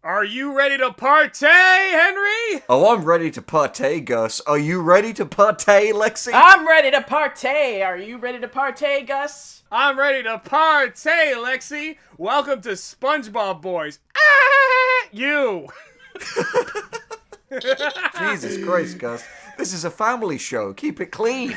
Are you ready to partay, Henry? Oh, I'm ready to partay, Gus. Are you ready to partay, Lexi? I'm ready to partay. Are you ready to partay, Gus? I'm ready to partay, Lexi. Welcome to Spongebob Boys. Ah, you. Jesus Christ, Gus. This is a family show. Keep it clean.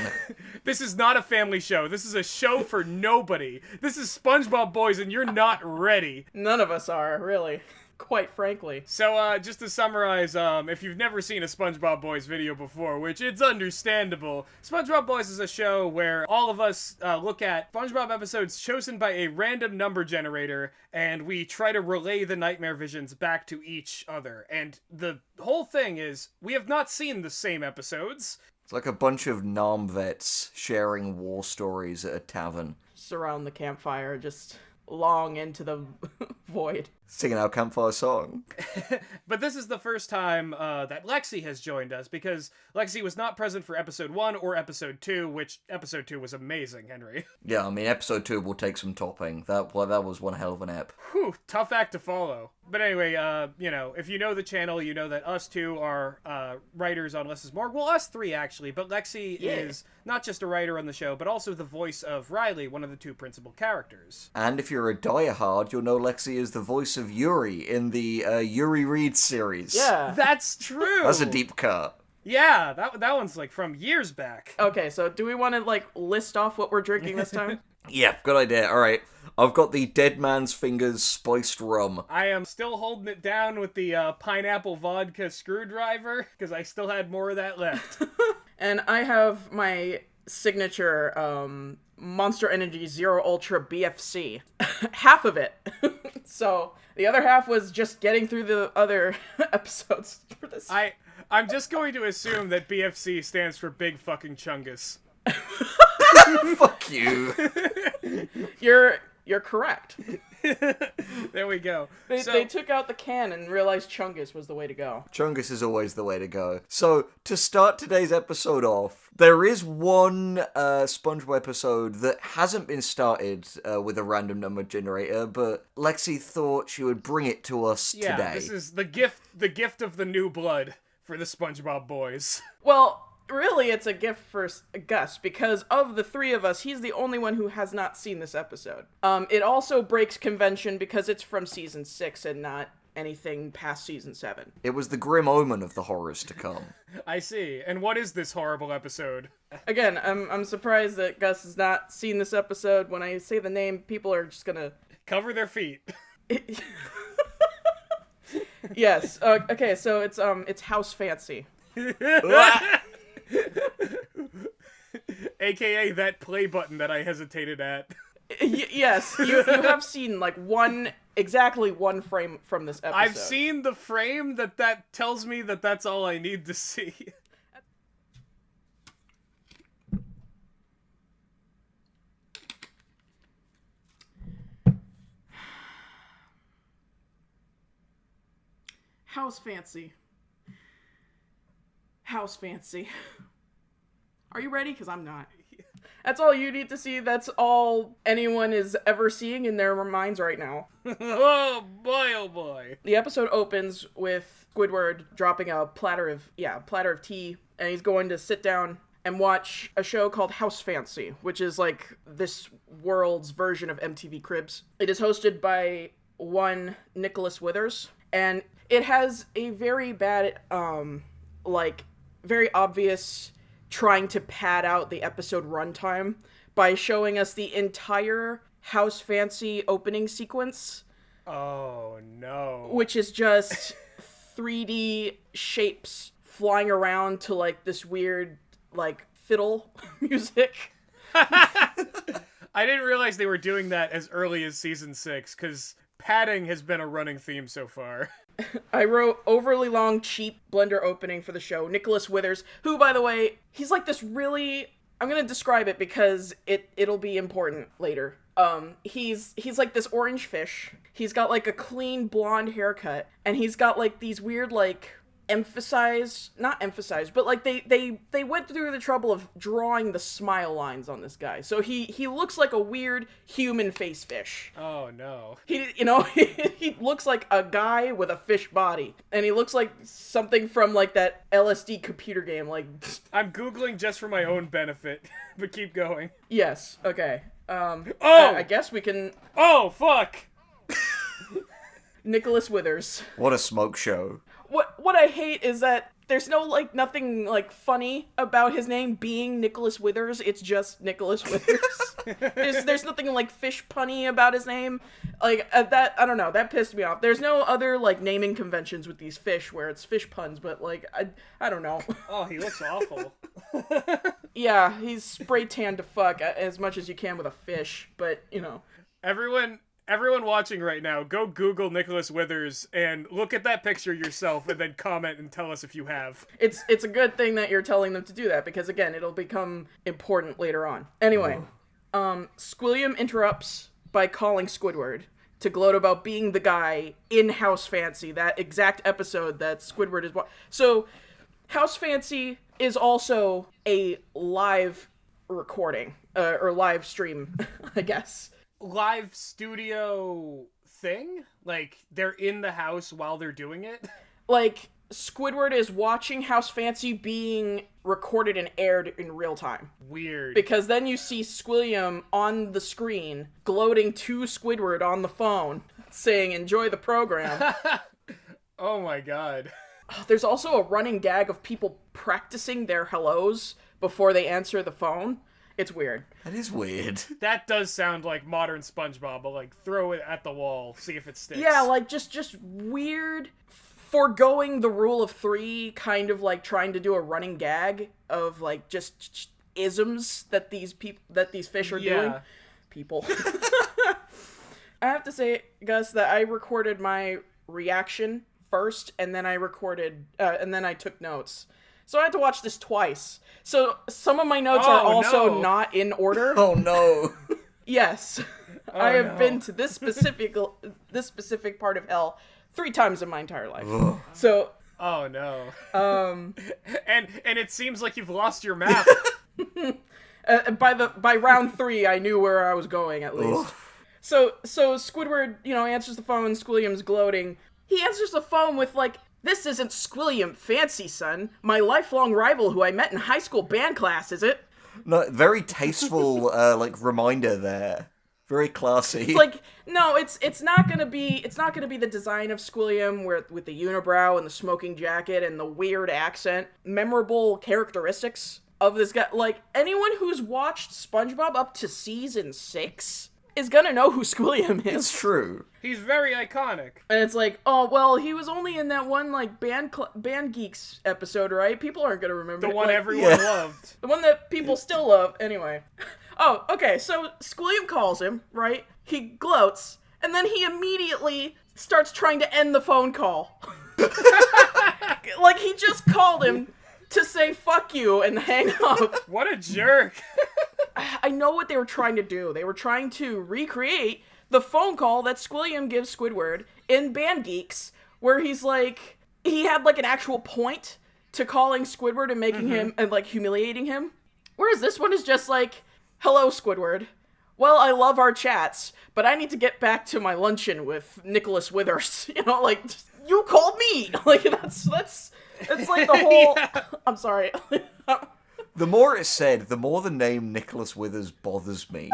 This is not a family show. This is a show for nobody. This is Spongebob Boys, and you're not ready. None of us are, really. Quite frankly. So, just to summarize, if you've never seen a SpongeBob Boys video before, which it's understandable, SpongeBob Boys is a show where all of us look at SpongeBob episodes chosen by a random number generator, and we try to relay the nightmare visions back to each other. And the whole thing is, we have not seen the same episodes. It's like a bunch of Nam vets sharing war stories at a tavern. Just around the campfire, just long into the void. Singing our campfire song. But this is the first time that Lexi has joined us, because Lexi was not present for episode 1 or episode 2, which episode 2 was amazing, Henry. Yeah, I mean, episode 2 will take some topping. That was one hell of an ep. Whew, tough act to follow. But anyway, if you know the channel, you know that us two are writers on Less is More. Well, us three, actually, but Lexi is not just a writer on the show, but also the voice of Riley, one of the two principal characters. And if you're a diehard, you'll know Lexi is the voice of Yuri in the Yuri Reads series. Yeah. That's true! That's a deep cut. Yeah, that one's, from years back. Okay, so do we want to, list off what we're drinking this time? Yeah, good idea. Alright, I've got the Dead Man's Fingers spiced rum. I am still holding it down with the pineapple vodka screwdriver, because I still had more of that left. And I have my signature Monster Energy Zero Ultra BFC. Half of it. So the other half was just getting through the other episodes for this. I'm just going to assume that BFC stands for Big Fucking Chungus. Fuck you. You're correct. There we go. They took out the can and realized Chungus was the way to go. Chungus is always the way to go. So, to start today's episode off, there is one SpongeBob episode that hasn't been started with a random number generator, but Lexi thought she would bring it to us today. Yeah, this is the gift of the new blood for the SpongeBob Boys. Well, really, it's a gift for Gus, because of the three of us, he's the only one who has not seen this episode. It also breaks convention because it's from season 6 and not anything past season 7. It was the grim omen of the horrors to come. I see. And what is this horrible episode? Again, I'm surprised that Gus has not seen this episode. When I say the name, people are just gonna cover their feet. Yes. Okay. So it's House Fancy. AKA that play button that I hesitated at. Yes, you have seen exactly one frame from this episode. I've seen the frame that tells me that that's all I need to see. House Fancy. House Fancy. Are you ready? Because I'm not. That's all you need to see. That's all anyone is ever seeing in their minds right now. Oh boy. The episode opens with Squidward dropping a platter of tea, and he's going to sit down and watch a show called House Fancy, which is like this world's version of MTV Cribs. It is hosted by one Nicholas Withers, and it has a very bad, very obvious trying to pad out the episode runtime by showing us the entire House Fancy opening sequence. Oh, no. Which is just 3D shapes flying around to, this weird, fiddle music. I didn't realize they were doing that as early as season 6, because padding has been a running theme so far. I wrote overly long, cheap Blender opening for the show. Nicholas Withers, who, by the way, he's this really... I'm gonna describe it because it'll be important later. He's this orange fish. He's got, a clean blonde haircut. And he's got, these weird, not emphasized, but like they went through the trouble of drawing the smile lines on this guy. So he looks like a weird human face fish. Oh no. He looks like a guy with a fish body. And he looks like something from like that LSD computer game. Like, I'm Googling just for my own benefit, but keep going. yes, okay. I guess we can... Oh, fuck! Nicholas Withers. What a smoke show. What I hate is that there's nothing like funny about his name being Nicholas Withers. It's just Nicholas Withers. there's nothing like fish punny about his name. Like that, I don't know, that pissed me off. There's no other like naming conventions with these fish where it's fish puns, but like I don't know. Oh, he looks awful. Yeah, he's spray tanned to fuck as much as you can with a fish, but Everyone watching right now, go Google Nicholas Withers and look at that picture yourself and then comment and tell us if you have. It's a good thing that you're telling them to do that because, again, it'll become important later on. Anyway, Squilliam interrupts by calling Squidward to gloat about being the guy in House Fancy, that exact episode that Squidward is... So, House Fancy is also a live recording, or live stream, I guess. Live studio thing? Like, they're in the house while they're doing it? Like, Squidward is watching House Fancy being recorded and aired in real time. Weird. Because then you see Squilliam on the screen, gloating to Squidward on the phone, saying, enjoy the program. Oh my god. There's also a running gag of people practicing their hellos before they answer the phone. It's weird. That is weird. That does sound like modern SpongeBob, but like throw it at the wall, see if it sticks. Yeah, like just weird, foregoing the rule of three, kind of like trying to do a running gag of like just isms that these fish are doing. People. I have to say, Gus, that I recorded my reaction first, and then I took notes. So I had to watch this twice. So some of my notes are also not in order. Oh no. Yes. I have been to this specific part of hell 3 times in my entire life. Ugh. So oh no. And it seems like you've lost your map. by round 3 I knew where I was going at least. Ugh. So Squidward, answers the phone, Squilliam's gloating. He answers the phone with like, "This isn't Squilliam Fancy, son. My lifelong rival who I met in high school band class, is it?" No, very tasteful, reminder there. Very classy. It's like, no, it's not gonna be the design of Squilliam with the unibrow and the smoking jacket and the weird accent. Memorable characteristics of this guy. Like, anyone who's watched SpongeBob up to season 6 is gonna know who Squilliam is. It's true. He's very iconic. And it's like, oh, well, he was only in that one, like, Band Geeks episode, right? People aren't gonna remember. The one like, everyone loved. The one that people still love, anyway. Oh, okay, so Squilliam calls him, right? He gloats, and then he immediately starts trying to end the phone call. Like, he just called him to say fuck you and hang up. What a jerk. I know what they were trying to do. They were trying to recreate the phone call that Squilliam gives Squidward in Band Geeks, where he had like an actual point to calling Squidward and making him, and like humiliating him. Whereas this one is just like, "Hello, Squidward. Well, I love our chats, but I need to get back to my luncheon with Nicholas Withers." Like, you called me. Like, that's like the whole, yeah. I'm sorry. The more it's said, the more the name Nicholas Withers bothers me.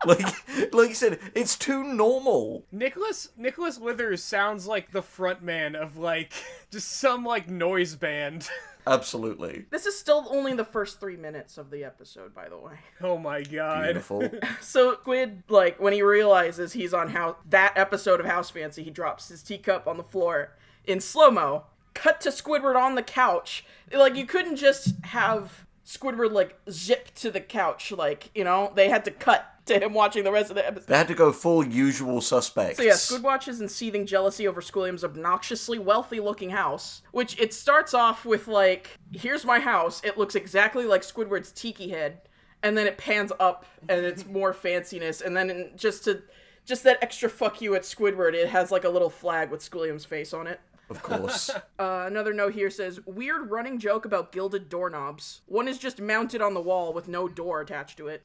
Like you said, it's too normal. Nicholas Withers sounds like the front man of like just some like noise band. Absolutely. This is still only the first 3 minutes of the episode, by the way. Oh my god. Beautiful. So Squid, like, when he realizes he's on that episode of House Fancy, he drops his teacup on the floor in slow-mo. Cut to Squidward on the couch. Like, you couldn't just have Squidward, like, zip to the couch. Like, they had to cut to him watching the rest of the episode. They had to go full usual suspects. So yeah, Squid watches in seething jealousy over Squilliam's obnoxiously wealthy-looking house, which it starts off with, like, here's my house. It looks exactly like Squidward's tiki head, and then it pans up, and it's more fanciness, and then just that extra fuck you at Squidward, it has, like, a little flag with Squilliam's face on it. Of course. Another note here says, weird running joke about gilded doorknobs. One is just mounted on the wall with no door attached to it.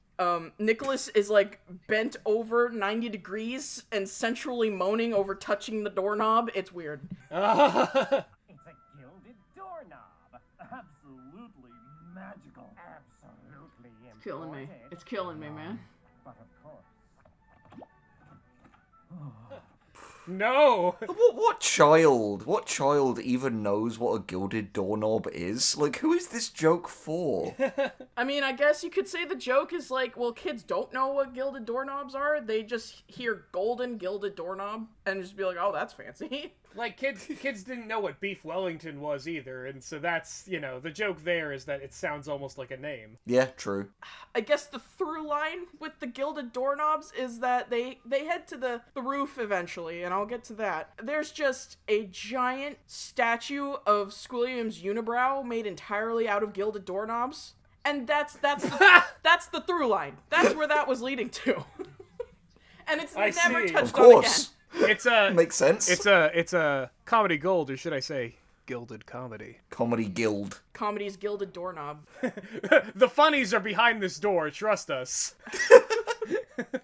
Nicholas is like bent over 90 degrees and centrally moaning over touching the doorknob. It's weird. It's a gilded doorknob. Absolutely magical. Absolutely important. It's killing me. It's killing me, man. But of course. No! What child even knows what a gilded doorknob is? Like, who is this joke for? I mean, I guess you could say the joke is like, well, kids don't know what gilded doorknobs are. They just hear golden gilded doorknob and just be like, oh, that's fancy. Like, kids didn't know what Beef Wellington was either, and so that's, the joke there is that it sounds almost like a name. Yeah, true. I guess the through line with the gilded doorknobs is that they head to the roof eventually, and I'll get to that. There's just a giant statue of Squilliam's unibrow made entirely out of gilded doorknobs, and that's the through line. That's where that was leading to. And it's never touched of on again. course. It's a Makes sense. It's a comedy gold, or should I say, gilded comedy. Comedy guild. Comedy's gilded doorknob. The funnies are behind this door. Trust us.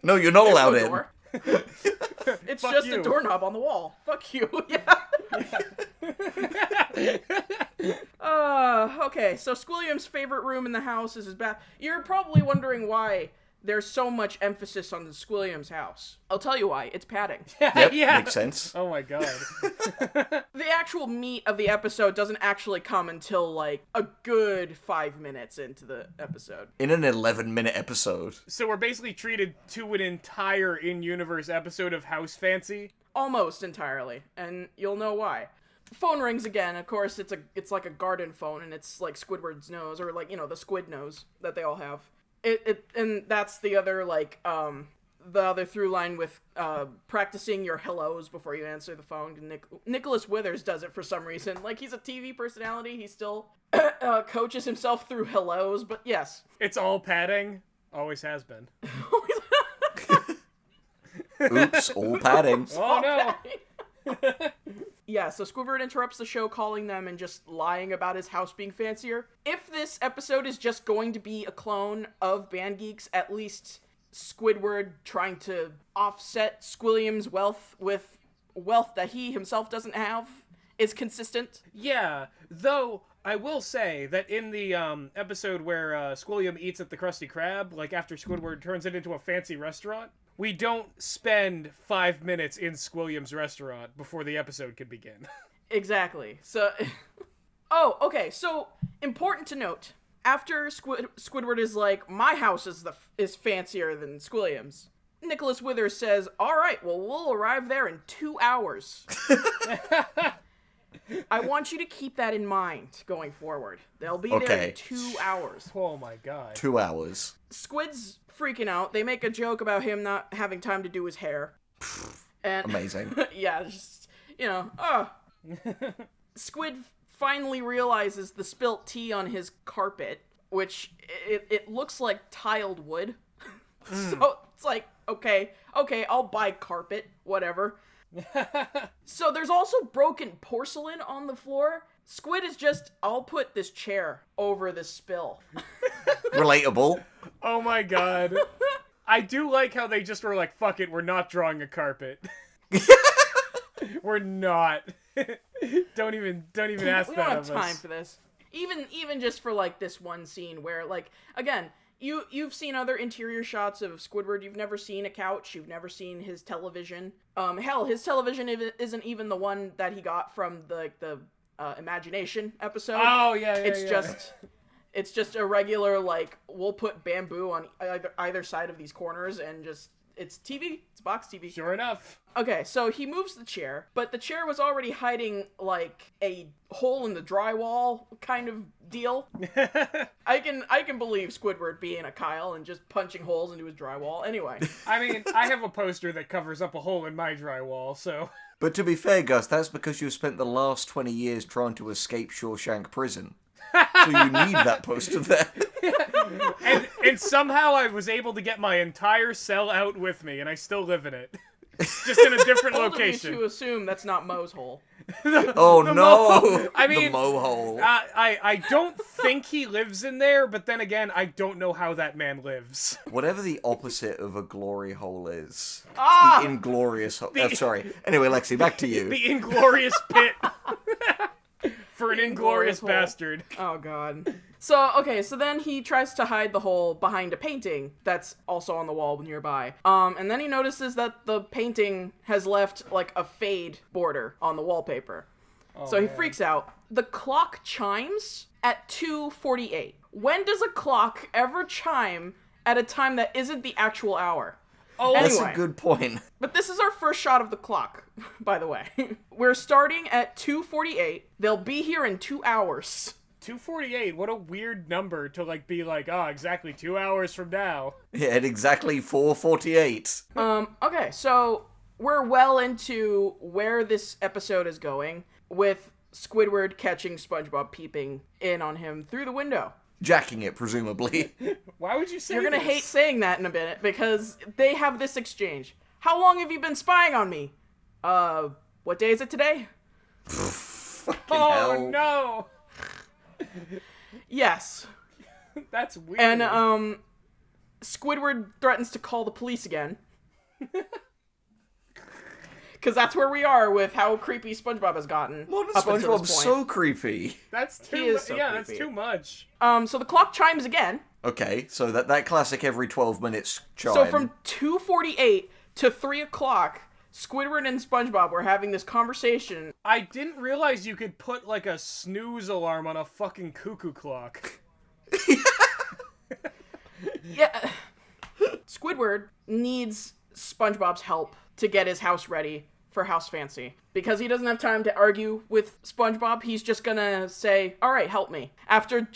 No, you're not allowed No in. door. It's Fuck just you. a doorknob on the wall. Fuck you. Yeah. Okay, so Squilliam's favorite room in the house is his bath. You're probably wondering why there's so much emphasis on the Squilliam's house. I'll tell you why. It's padding. Yep, Yeah. makes sense. Oh my god. The actual meat of the episode doesn't actually come until, like, a good 5 minutes into the episode. In an 11-minute episode. So we're basically treated to an entire in-universe episode of House Fancy. Almost entirely, and you'll know why. Phone rings again. Of course, it's like a garden phone, and it's like Squidward's nose, or like, the squid nose that they all have. And that's the other, like, the other through line with practicing your hellos before you answer the phone. Nicholas Withers does it for some reason. Like, he's a TV personality. He still coaches himself through hellos, but yes. It's all padding. Always has been. Oops, all padding. Oh no. Yeah, so Squidward interrupts the show calling them and just lying about his house being fancier. If this episode is just going to be a clone of Band Geeks, at least Squidward trying to offset Squilliam's wealth with wealth that he himself doesn't have is consistent. Yeah, though I will say that in the episode where Squilliam eats at the Krusty Krab, like after Squidward turns it into a fancy restaurant, we don't spend 5 minutes in Squilliam's restaurant before the episode can begin. Exactly. So, oh, okay. So important to note. After Squidward is like, my house is fancier than Squilliam's, Nicholas Withers says, "All right, well, we'll arrive there in 2 hours." I want you to keep that in mind going forward. They'll be there in 2 hours. Oh my god. 2 hours. Squid's freaking out. They make a joke about him not having time to do his hair. And Amazing. yeah, just, Squid finally realizes the spilt tea on his carpet, which it looks like tiled wood. So it's like, okay, I'll buy carpet, whatever. So there's also broken porcelain on the floor. Squid is just, I'll put this chair over this spill. Relatable. Oh my god. I do like how they just were like, fuck it, we're not drawing a carpet. We're not. Don't even ask We that don't of have time us. for this. Even just for like this one scene where, like, again, you've seen other interior shots of Squidward. You've never seen a couch. You've never seen his television. Hell, his television isn't even the one that he got from the Imagination episode. Oh yeah. It's just a regular, like, we'll put bamboo on either side of these corners and just, it's TV. It's box TV. Sure enough. Okay, so he moves the chair, but the chair was already hiding, like, a hole in the drywall kind of deal. I can believe Squidward being a Kyle and just punching holes into his drywall. Anyway. I mean, I have a poster that covers up a hole in my drywall, so... But to be fair, Gus, that's because you've spent the last 20 years trying to escape Shawshank Prison. So you need that poster there. And somehow I was able to get my entire cell out with me, and I still live in it. Just in a different Bold of you location. to assume that's not Moe's hole. Oh the no! mohole. I mean, the mohole. I don't think he lives in there, but then again, I don't know how that man lives. Whatever the opposite of a glory hole is. Ah! The inglorious hole. Sorry. Anyway, Lexi, back to you. The inglorious pit. For an inglorious hole. bastard. Oh god. So then he tries to hide the hole behind a painting that's also on the wall nearby. And then he notices that the painting has left like a fade border on the wallpaper. So he freaks out. The clock chimes at 2:48. When does a clock ever chime at a time that isn't the actual hour? Oh, That's Anyway. a good point. But this is our first shot of the clock, by the way. We're starting at 2:48. They'll be here in 2 hours. 2:48. What a weird number to like be like, exactly 2 hours from now. Yeah, at exactly 4:48. Okay, so we're well into where this episode is going, with Squidward catching SpongeBob peeping in on him through the window. Jacking it, presumably. Why would you say You're gonna this? hate saying that in a minute, because they have this exchange. How long have you been spying on me? What day is it today? Fucking Oh hell. no. Yes. That's weird. And, Squidward threatens to call the police again. Because that's where we are with how creepy SpongeBob has gotten. Modern up until SpongeBob's this point. so creepy. That's too He is so that's creepy. too much. So the clock chimes again. Okay, so that classic every 12 minutes chime. So from 2:48 to 3 o'clock, Squidward and SpongeBob were having this conversation. I didn't realize you could put like a snooze alarm on a fucking cuckoo clock. Yeah. Squidward needs SpongeBob's help to get his house ready for House Fancy. Because he doesn't have time to argue with SpongeBob, he's just gonna say, all right, help me. After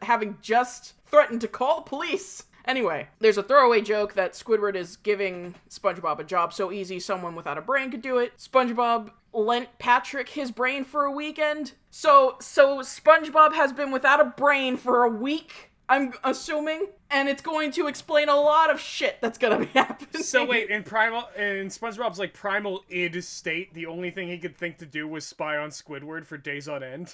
having just threatened to call the police. Anyway, there's a throwaway joke that Squidward is giving SpongeBob a job so easy someone without a brain could do it. SpongeBob lent Patrick his brain for a weekend. So SpongeBob has been without a brain for a week, I'm assuming, and it's going to explain a lot of shit that's gonna be happening. So wait, in SpongeBob's like primal id state, the only thing he could think to do was spy on Squidward for days on end.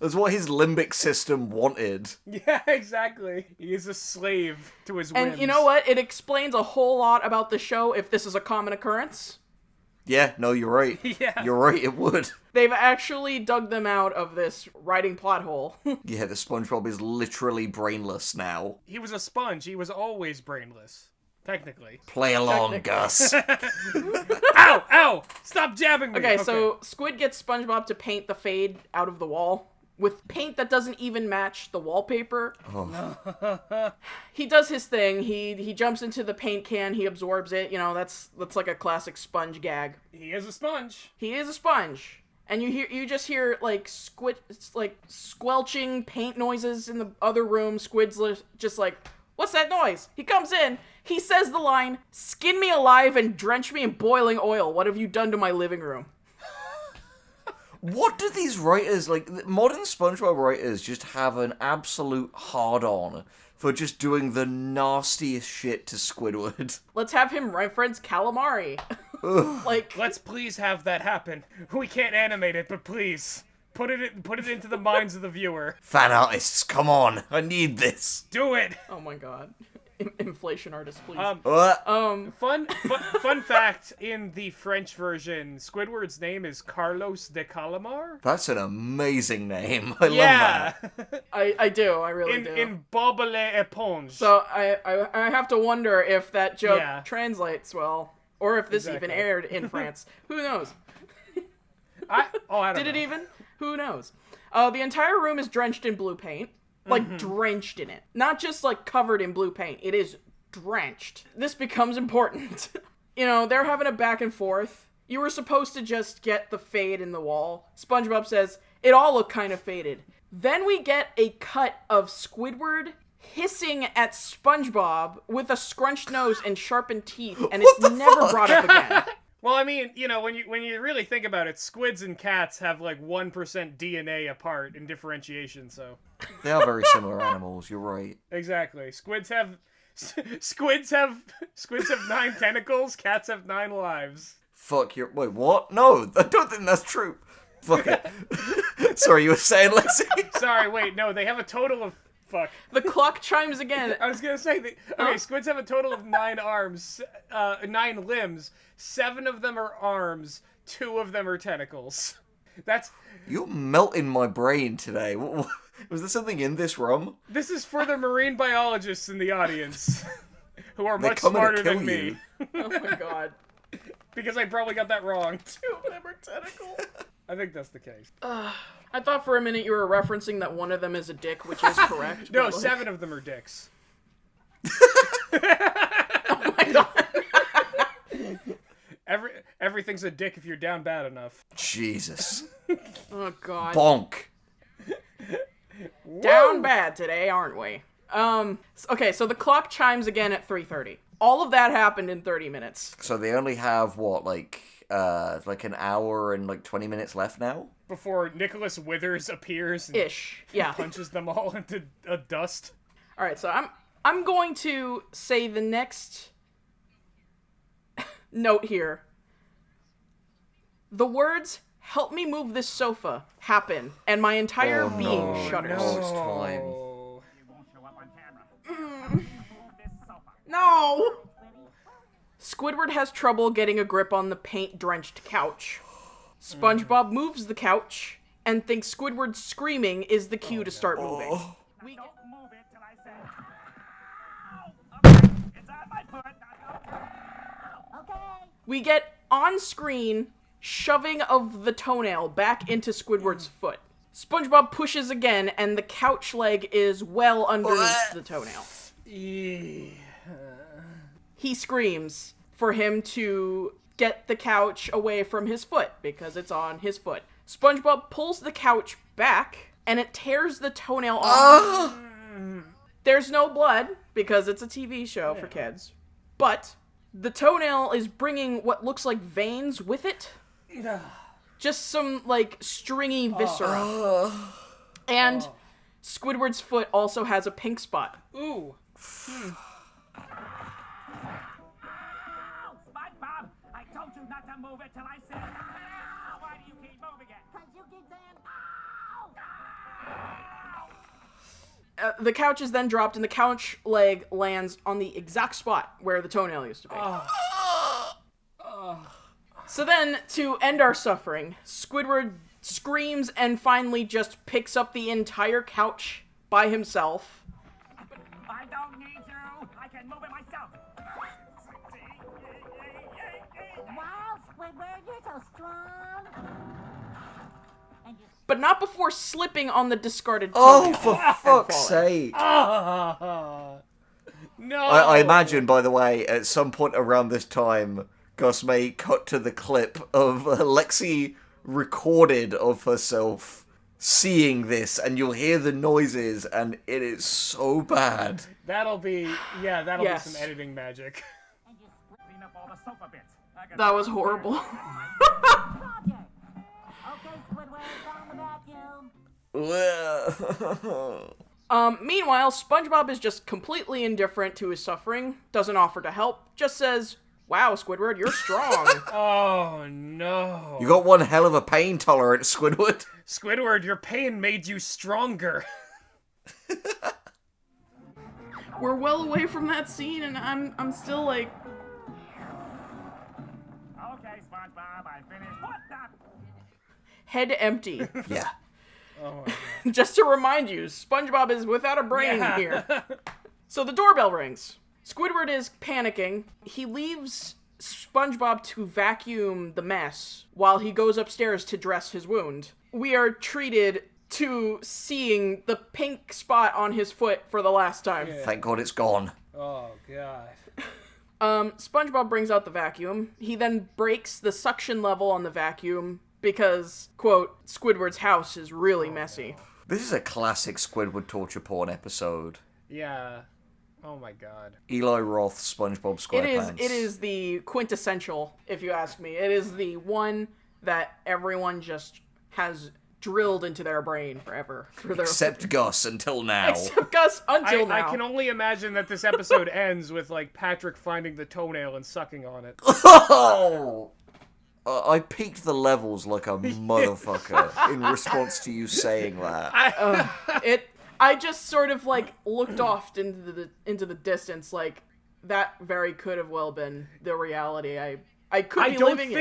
That's what his limbic system wanted. Yeah, exactly. He is a slave to his whims. And you know what? It explains a whole lot about the show if this is a common occurrence. Yeah, no, you're right. Yeah. You're right, it would. They've actually dug them out of this writing plot hole. Yeah, the SpongeBob is literally brainless now. He was a sponge. He was always brainless. Technically. Play along, Gus. Ow! Ow! Stop jabbing me! Okay, so Squid gets SpongeBob to paint the fade out of the wall with paint that doesn't even match the wallpaper. Oh. He does his thing. He jumps into the paint can. He absorbs it. You know, that's like a classic sponge gag. He is a sponge. He is a sponge. And you just hear like squelching paint noises in the other room. Squid's just like, what's that noise? He comes in. He says the line, "Skin me alive and drench me in boiling oil. What have you done to my living room?" What do these writers, like, modern SpongeBob writers just have an absolute hard-on for just doing the nastiest shit to Squidward? Let's have him reference calamari. Like, Let's please have that happen. We can't animate it, but please. Put it into the minds of the viewer. Fan artists, come on. I need this. Do it! oh my god. Inflation artist, please. Fun fact, in the French version, Squidward's name is Carlos de Calamar. That's an amazing name. I love that. I do. I really do. In Bob l'Éponge. So I have to wonder if that joke Yeah. translates well, or if this even Exactly. aired in France. Who knows? I don't Did know. it even? Who knows? The entire room is drenched in blue paint. Like, drenched in it. Not just, like, covered in blue paint. It is drenched. This becomes important. You know, they're having a back and forth. You were supposed to just get the fade in the wall. SpongeBob says, it all looked kind of faded. Then we get a cut of Squidward hissing at SpongeBob with a scrunched nose and sharpened teeth, and it's never brought up again. Well, I mean, you know, when you really think about it, squids and cats have like 1% DNA apart in differentiation, so. They are very similar animals, you're right. Exactly. Squids have 9 tentacles, cats have 9 lives. Fuck your... Wait, what? No, I don't think that's true. Fuck it. Sorry, you were saying, Lexi? Sorry, wait, no, they have a total of... Fuck. The clock chimes again. I was gonna say, okay, squids have a total of 9 arms, 9 limbs. 7 of them are arms, 2 of them are tentacles. That's... You're melting my brain today. Was there something in this rum? This is for the marine biologists in the audience, who are much coming to smarter kill than me. Oh my god. Because I probably got that wrong. 2 of them are tentacles. I think that's the case. I thought for a minute you were referencing that one of them is a dick, which is correct. No, but, like... 7 of them are dicks. Oh my god. Everything's a dick if you're down bad enough. Jesus. Oh god. Bonk. Down bad today, aren't we? Okay, so the clock chimes again at 3:30. All of that happened in 30 minutes. So they only have, what, like an hour and, 20 minutes left now? Before Nicholas Withers appears and Ish. Yeah. punches them all into a dust. Alright, so I'm going to say the next note here. The words, "help me move this sofa," happen, and my entire being shudders. No, it's time. You won't show up on camera. Move this sofa. No! Squidward has trouble getting a grip on the paint-drenched couch. SpongeBob moves the couch and thinks Squidward's screaming is the cue to start moving. We Don't get, move it till I say. Ow! Okay, it's on my foot. Okay. we get on-screen shoving of the toenail back into Squidward's foot. SpongeBob pushes again, and the couch leg is well underneath the toenail. He screams for him to get the couch away from his foot, because it's on his foot. SpongeBob pulls the couch back, and it tears the toenail off. There's no blood, because it's a TV show for kids. But the toenail is bringing what looks like veins with it. Just some, stringy viscera. And Squidward's foot also has a pink spot. Ooh. Ow! SpongeBob, I told you not to move it till I said. Ow! Why do you keep moving it? 'Cause you keep saying. Ow! The couch is then dropped, and the couch leg lands on the exact spot where the toenail used to be. So then, to end our suffering, Squidward screams and finally just picks up the entire couch by himself. I don't need you. I can move it myself. Wow, Squidward, you're so strong. And you But not before slipping on the discarded Oh, toenail. for and fuck's falling. sake. No. I imagine, by the way, at some point around this time, Gus may cut to the clip of Lexi recorded of herself seeing this, and you'll hear the noises, and it is so bad. That'll be Yes. be some editing magic. Clean up all the sofa bits. I got That was horrible. Roger. Okay, Squidward, on the vacuum. Meanwhile, SpongeBob is just completely indifferent to his suffering, doesn't offer to help, just says, "Wow, Squidward, you're strong." Oh no. You got one hell of a pain tolerance, Squidward. Squidward, your pain made you stronger. We're well away from that scene, and I'm still like, Okay, SpongeBob, I finished. What the? head empty. Yeah. Oh my Just to remind you, SpongeBob is without a brain Yeah. here. So the doorbell rings. Squidward is panicking. He leaves SpongeBob to vacuum the mess while he goes upstairs to dress his wound. We are treated to seeing the pink spot on his foot for the last time. Thank God it's gone. Oh god. SpongeBob brings out the vacuum. He then breaks the suction level on the vacuum because, quote, Squidward's house is really messy. This is a classic Squidward torture porn episode. Yeah. Oh my god. Eli Roth, SpongeBob Squarepants. It is the quintessential, if you ask me. It is the one that everyone just has drilled into their brain forever. For their... Except Gus until now. Except Gus until now. I can only imagine that this episode ends with Patrick finding the toenail and sucking on it. Oh! I peaked the levels like a motherfucker in response to you saying that. I just sort of like looked off into the distance, like that very could have well been the reality I could be living in.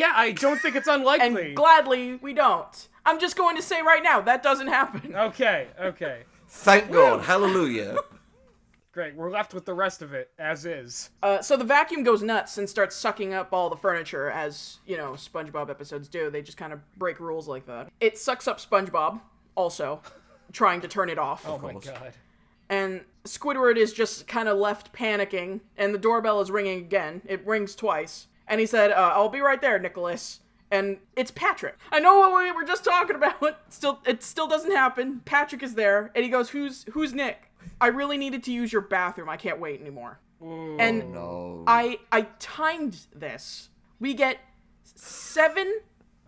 I don't think it's unlikely. And gladly we don't. I'm just going to say right now that doesn't happen. Okay. Thank God. Hallelujah. Great. We're left with the rest of it as is. So the vacuum goes nuts and starts sucking up all the furniture, as, you know, SpongeBob episodes do. They just kind of break rules like that. It sucks up SpongeBob, also, trying to turn it off. Oh my God. And Squidward is just kind of left panicking, and the doorbell is ringing again. It rings twice. And he said, I'll be right there, Nicholas. And it's Patrick. I know what we were just talking about. It still doesn't happen. Patrick is there, and he goes, Who's Nick? I really needed to use your bathroom. I can't wait anymore. Ooh. And No. I timed this. We get 7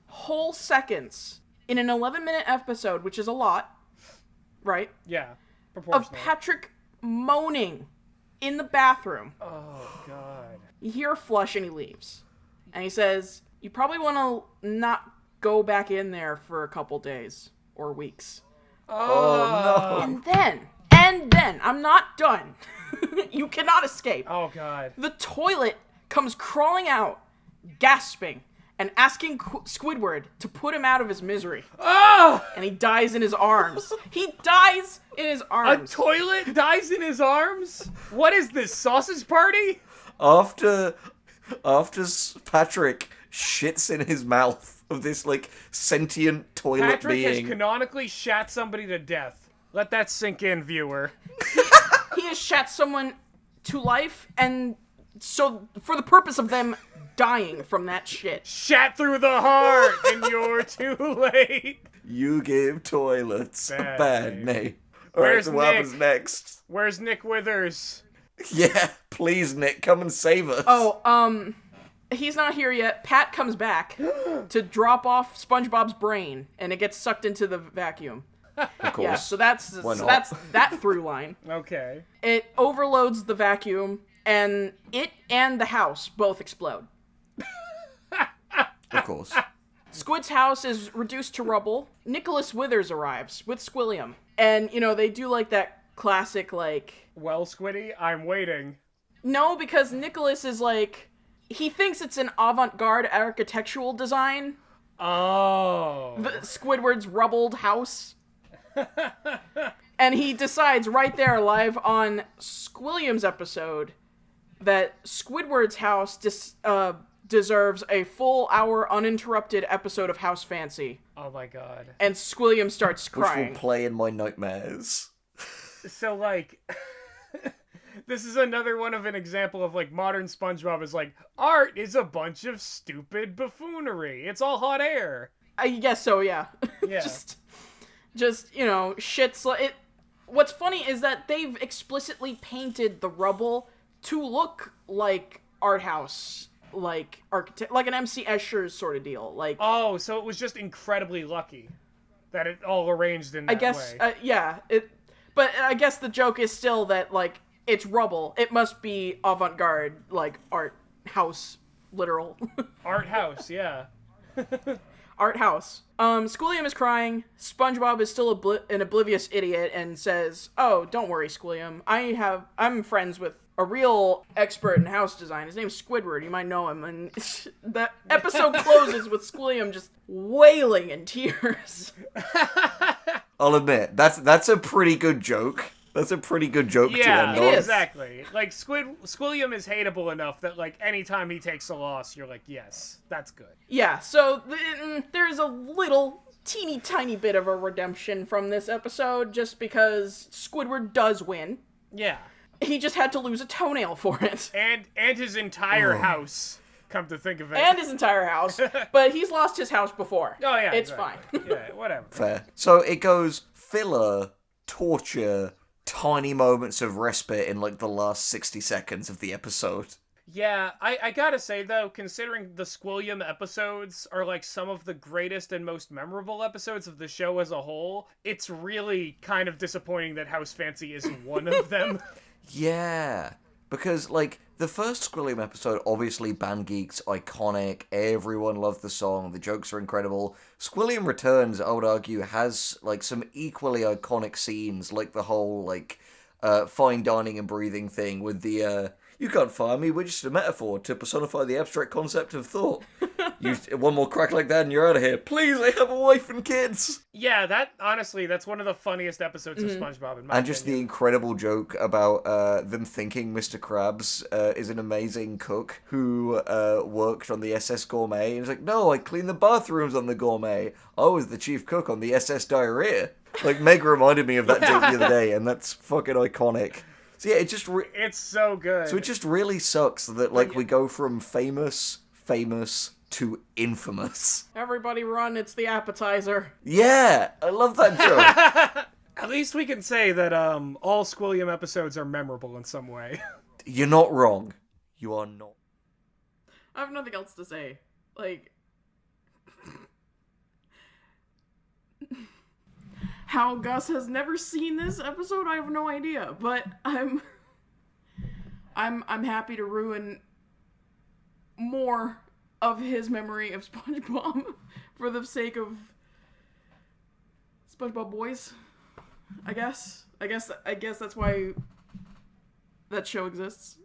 whole seconds in an 11-minute episode, which is a lot, right? Yeah, Of proportionally. Patrick moaning in the bathroom. Oh God. You hear a flush and he leaves. And he says, you probably want to not go back in there for a couple days or weeks. Oh, no. And then, I'm not done. You cannot escape. Oh God. The toilet comes crawling out, gasping, and asking Squidward to put him out of his misery. Oh! And he dies in his arms. He dies in his A arms. toilet dies in his arms? What is this, sausage party? After Patrick shits in his mouth of this, like, sentient toilet Patrick being. has canonically shat somebody to death. Let that sink in, viewer. He has shat someone to life, and so for the purpose of them dying from that shit. Shat through the heart, and you're too late. You give toilets a Bad bad name. name. Alright, Where's so what Nick? happens next? Where's Nick Withers? Yeah, please, Nick, come and save us. Oh, he's not here yet. Pat comes back to drop off SpongeBob's brain, and it gets sucked into the vacuum. Of course. Yeah, so that's not? that's that through line. Okay. It overloads the vacuum, and it and the house both explode. Of course. Squid's house is reduced to rubble. Nicholas Withers arrives with Squilliam. And, you know, they do like that classic, like... Well, Squiddy, I'm waiting. No, because Nicholas is like... He thinks it's an avant-garde architectural design. Oh. Squidward's rubbled house. And he decides right there, live on Squilliam's episode, that Squidward's house deserves a full hour uninterrupted episode of House Fancy. Oh my God. And Squilliam starts Which crying. will play in my nightmares. So, like... This is another one of an example of, like, modern SpongeBob is like, art is a bunch of stupid buffoonery. It's all hot air. I guess so, yeah. Yeah. just, you know, shit's like... It. What's funny is that they've explicitly painted the rubble to look like art house, like like an MC Escher's sort of deal. Like, Oh, so it was just incredibly lucky that it all arranged in that I guess, way. yeah. But I guess the joke is still that, like, it's rubble. It must be avant-garde, like, art house, literal. Art house, yeah. Art house. Squilliam is crying. SpongeBob is still an oblivious idiot and says, "Oh, don't worry, Squilliam. I'm friends with a real expert in house design. His name's Squidward. You might know him." And the episode closes with Squilliam just wailing in tears. I'll admit, that's a pretty good joke. That's a pretty good joke to end it on. is. Exactly. Like, Squilliam is hateable enough that, like, anytime he takes a loss, you're like, yes, that's good. Yeah, so there's a little teeny tiny bit of a redemption from this episode just because Squidward does win. Yeah. He just had to lose a toenail for it. And his entire house, come to think of it. And his entire house. But he's lost his house before. Oh, yeah. It's exactly. fine. Yeah, whatever. Fair. So it goes filler, torture, tiny moments of respite in, like, the last 60 seconds of the episode. Yeah, I gotta say, though, considering the Squilliam episodes are, like, some of the greatest and most memorable episodes of the show as a whole, it's really kind of disappointing that House Fancy isn't one of them. Yeah. Because, like, The first Squilliam episode, obviously Band Geeks, iconic, everyone loved the song, the jokes are incredible. Squilliam Returns, I would argue, has, like, some equally iconic scenes, like the whole, like, fine dining and breathing thing with the, you can't fire me, we're just a metaphor to personify the abstract concept of thought. One more crack like that and you're out of here. Please, I have a wife and kids. Yeah, that's one of the funniest episodes of SpongeBob in my And just the incredible joke about them thinking Mr. Krabs is an amazing cook who worked on the SS Gourmet. And he's like, no, I cleaned the bathrooms on the Gourmet. I was the chief cook on the SS Diarrhea. Like, Meg reminded me of that joke the other day, and that's fucking iconic. So yeah, it just... it's so good. So it just really sucks that, like, we go from famous to infamous. Everybody run, it's the appetizer. Yeah, I love that joke. At least we can say that all Squilliam episodes are memorable in some way. You're not wrong. You are not. I have nothing else to say. Like... How Gus has never seen this episode, I have no idea. But I'm happy to ruin more of his memory of SpongeBob for the sake of SpongeBob Boys. I guess that's why that show exists.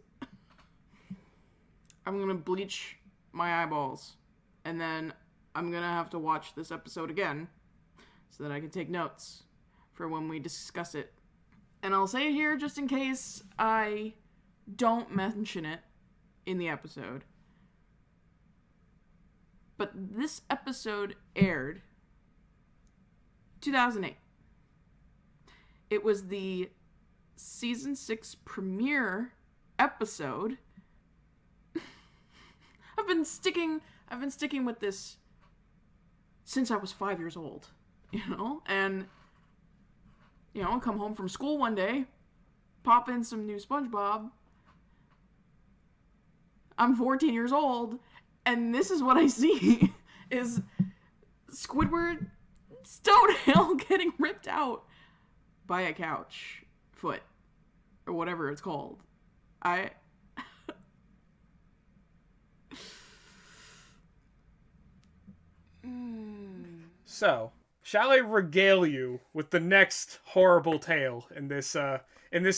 I'm gonna bleach my eyeballs, and then I'm gonna have to watch this episode again so that I can take notes for when we discuss it. And I'll say it here just in case I don't mention it in the episode. But this episode aired 2008. It was the season 6 premiere episode. I've been sticking with this since I was 5 years old, you know? And, you know, I come home from school one day, pop in some new SpongeBob. I'm 14 years old, and this is what I see, is Squidward Stonehill getting ripped out by a couch foot, or whatever it's called. So, shall I regale you with the next horrible tale in this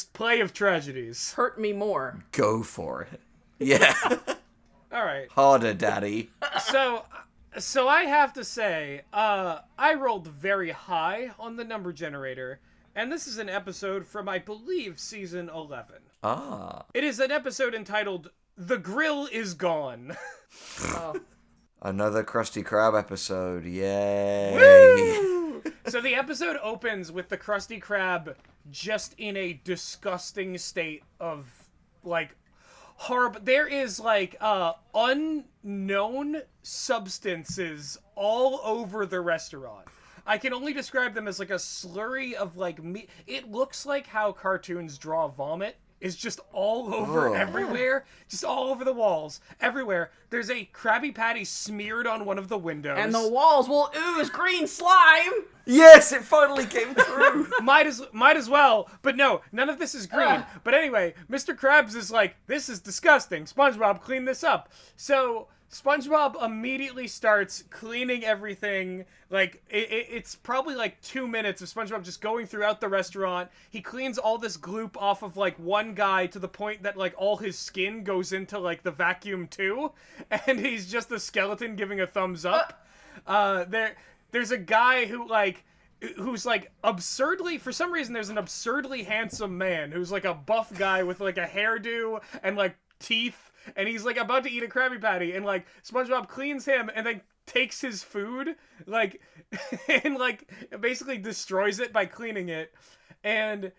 play of tragedies? Hurt me more. Go for it. Yeah. All right. Harder, daddy. So I have to say, I rolled very high on the number generator, and this is an episode from, I believe, season 11. Ah. It is an episode entitled "The Grill is Gone." Oh. Another Krusty Krab episode. Yay. Woo! So the episode opens with the Krusty Krab just in a disgusting state of, like, horrible. There is, like, unknown substances all over the restaurant. I can only describe them as, like, a slurry of, like, meat. It looks like how cartoons draw vomit. Is just all over everywhere. Just all over the walls. Everywhere. There's a Krabby Patty smeared on one of the windows. And the walls will ooze green slime! Yes, it finally came through. Might as well. But no, none of this is green. But anyway, Mr. Krabs is like, this is disgusting. SpongeBob, clean this up. So SpongeBob immediately starts cleaning everything. Like, it's probably like 2 minutes of SpongeBob just going throughout the restaurant. He cleans all this gloop off of, like, one guy to the point that, like, all his skin goes into, like, the vacuum too. And he's just a skeleton giving a thumbs up. There's a guy who's like absurdly, for some reason there's an absurdly handsome man who's like a buff guy with like a hairdo and like teeth, and he's like about to eat a Krabby Patty, and like SpongeBob cleans him and then takes his food, like, and like basically destroys it by cleaning it. And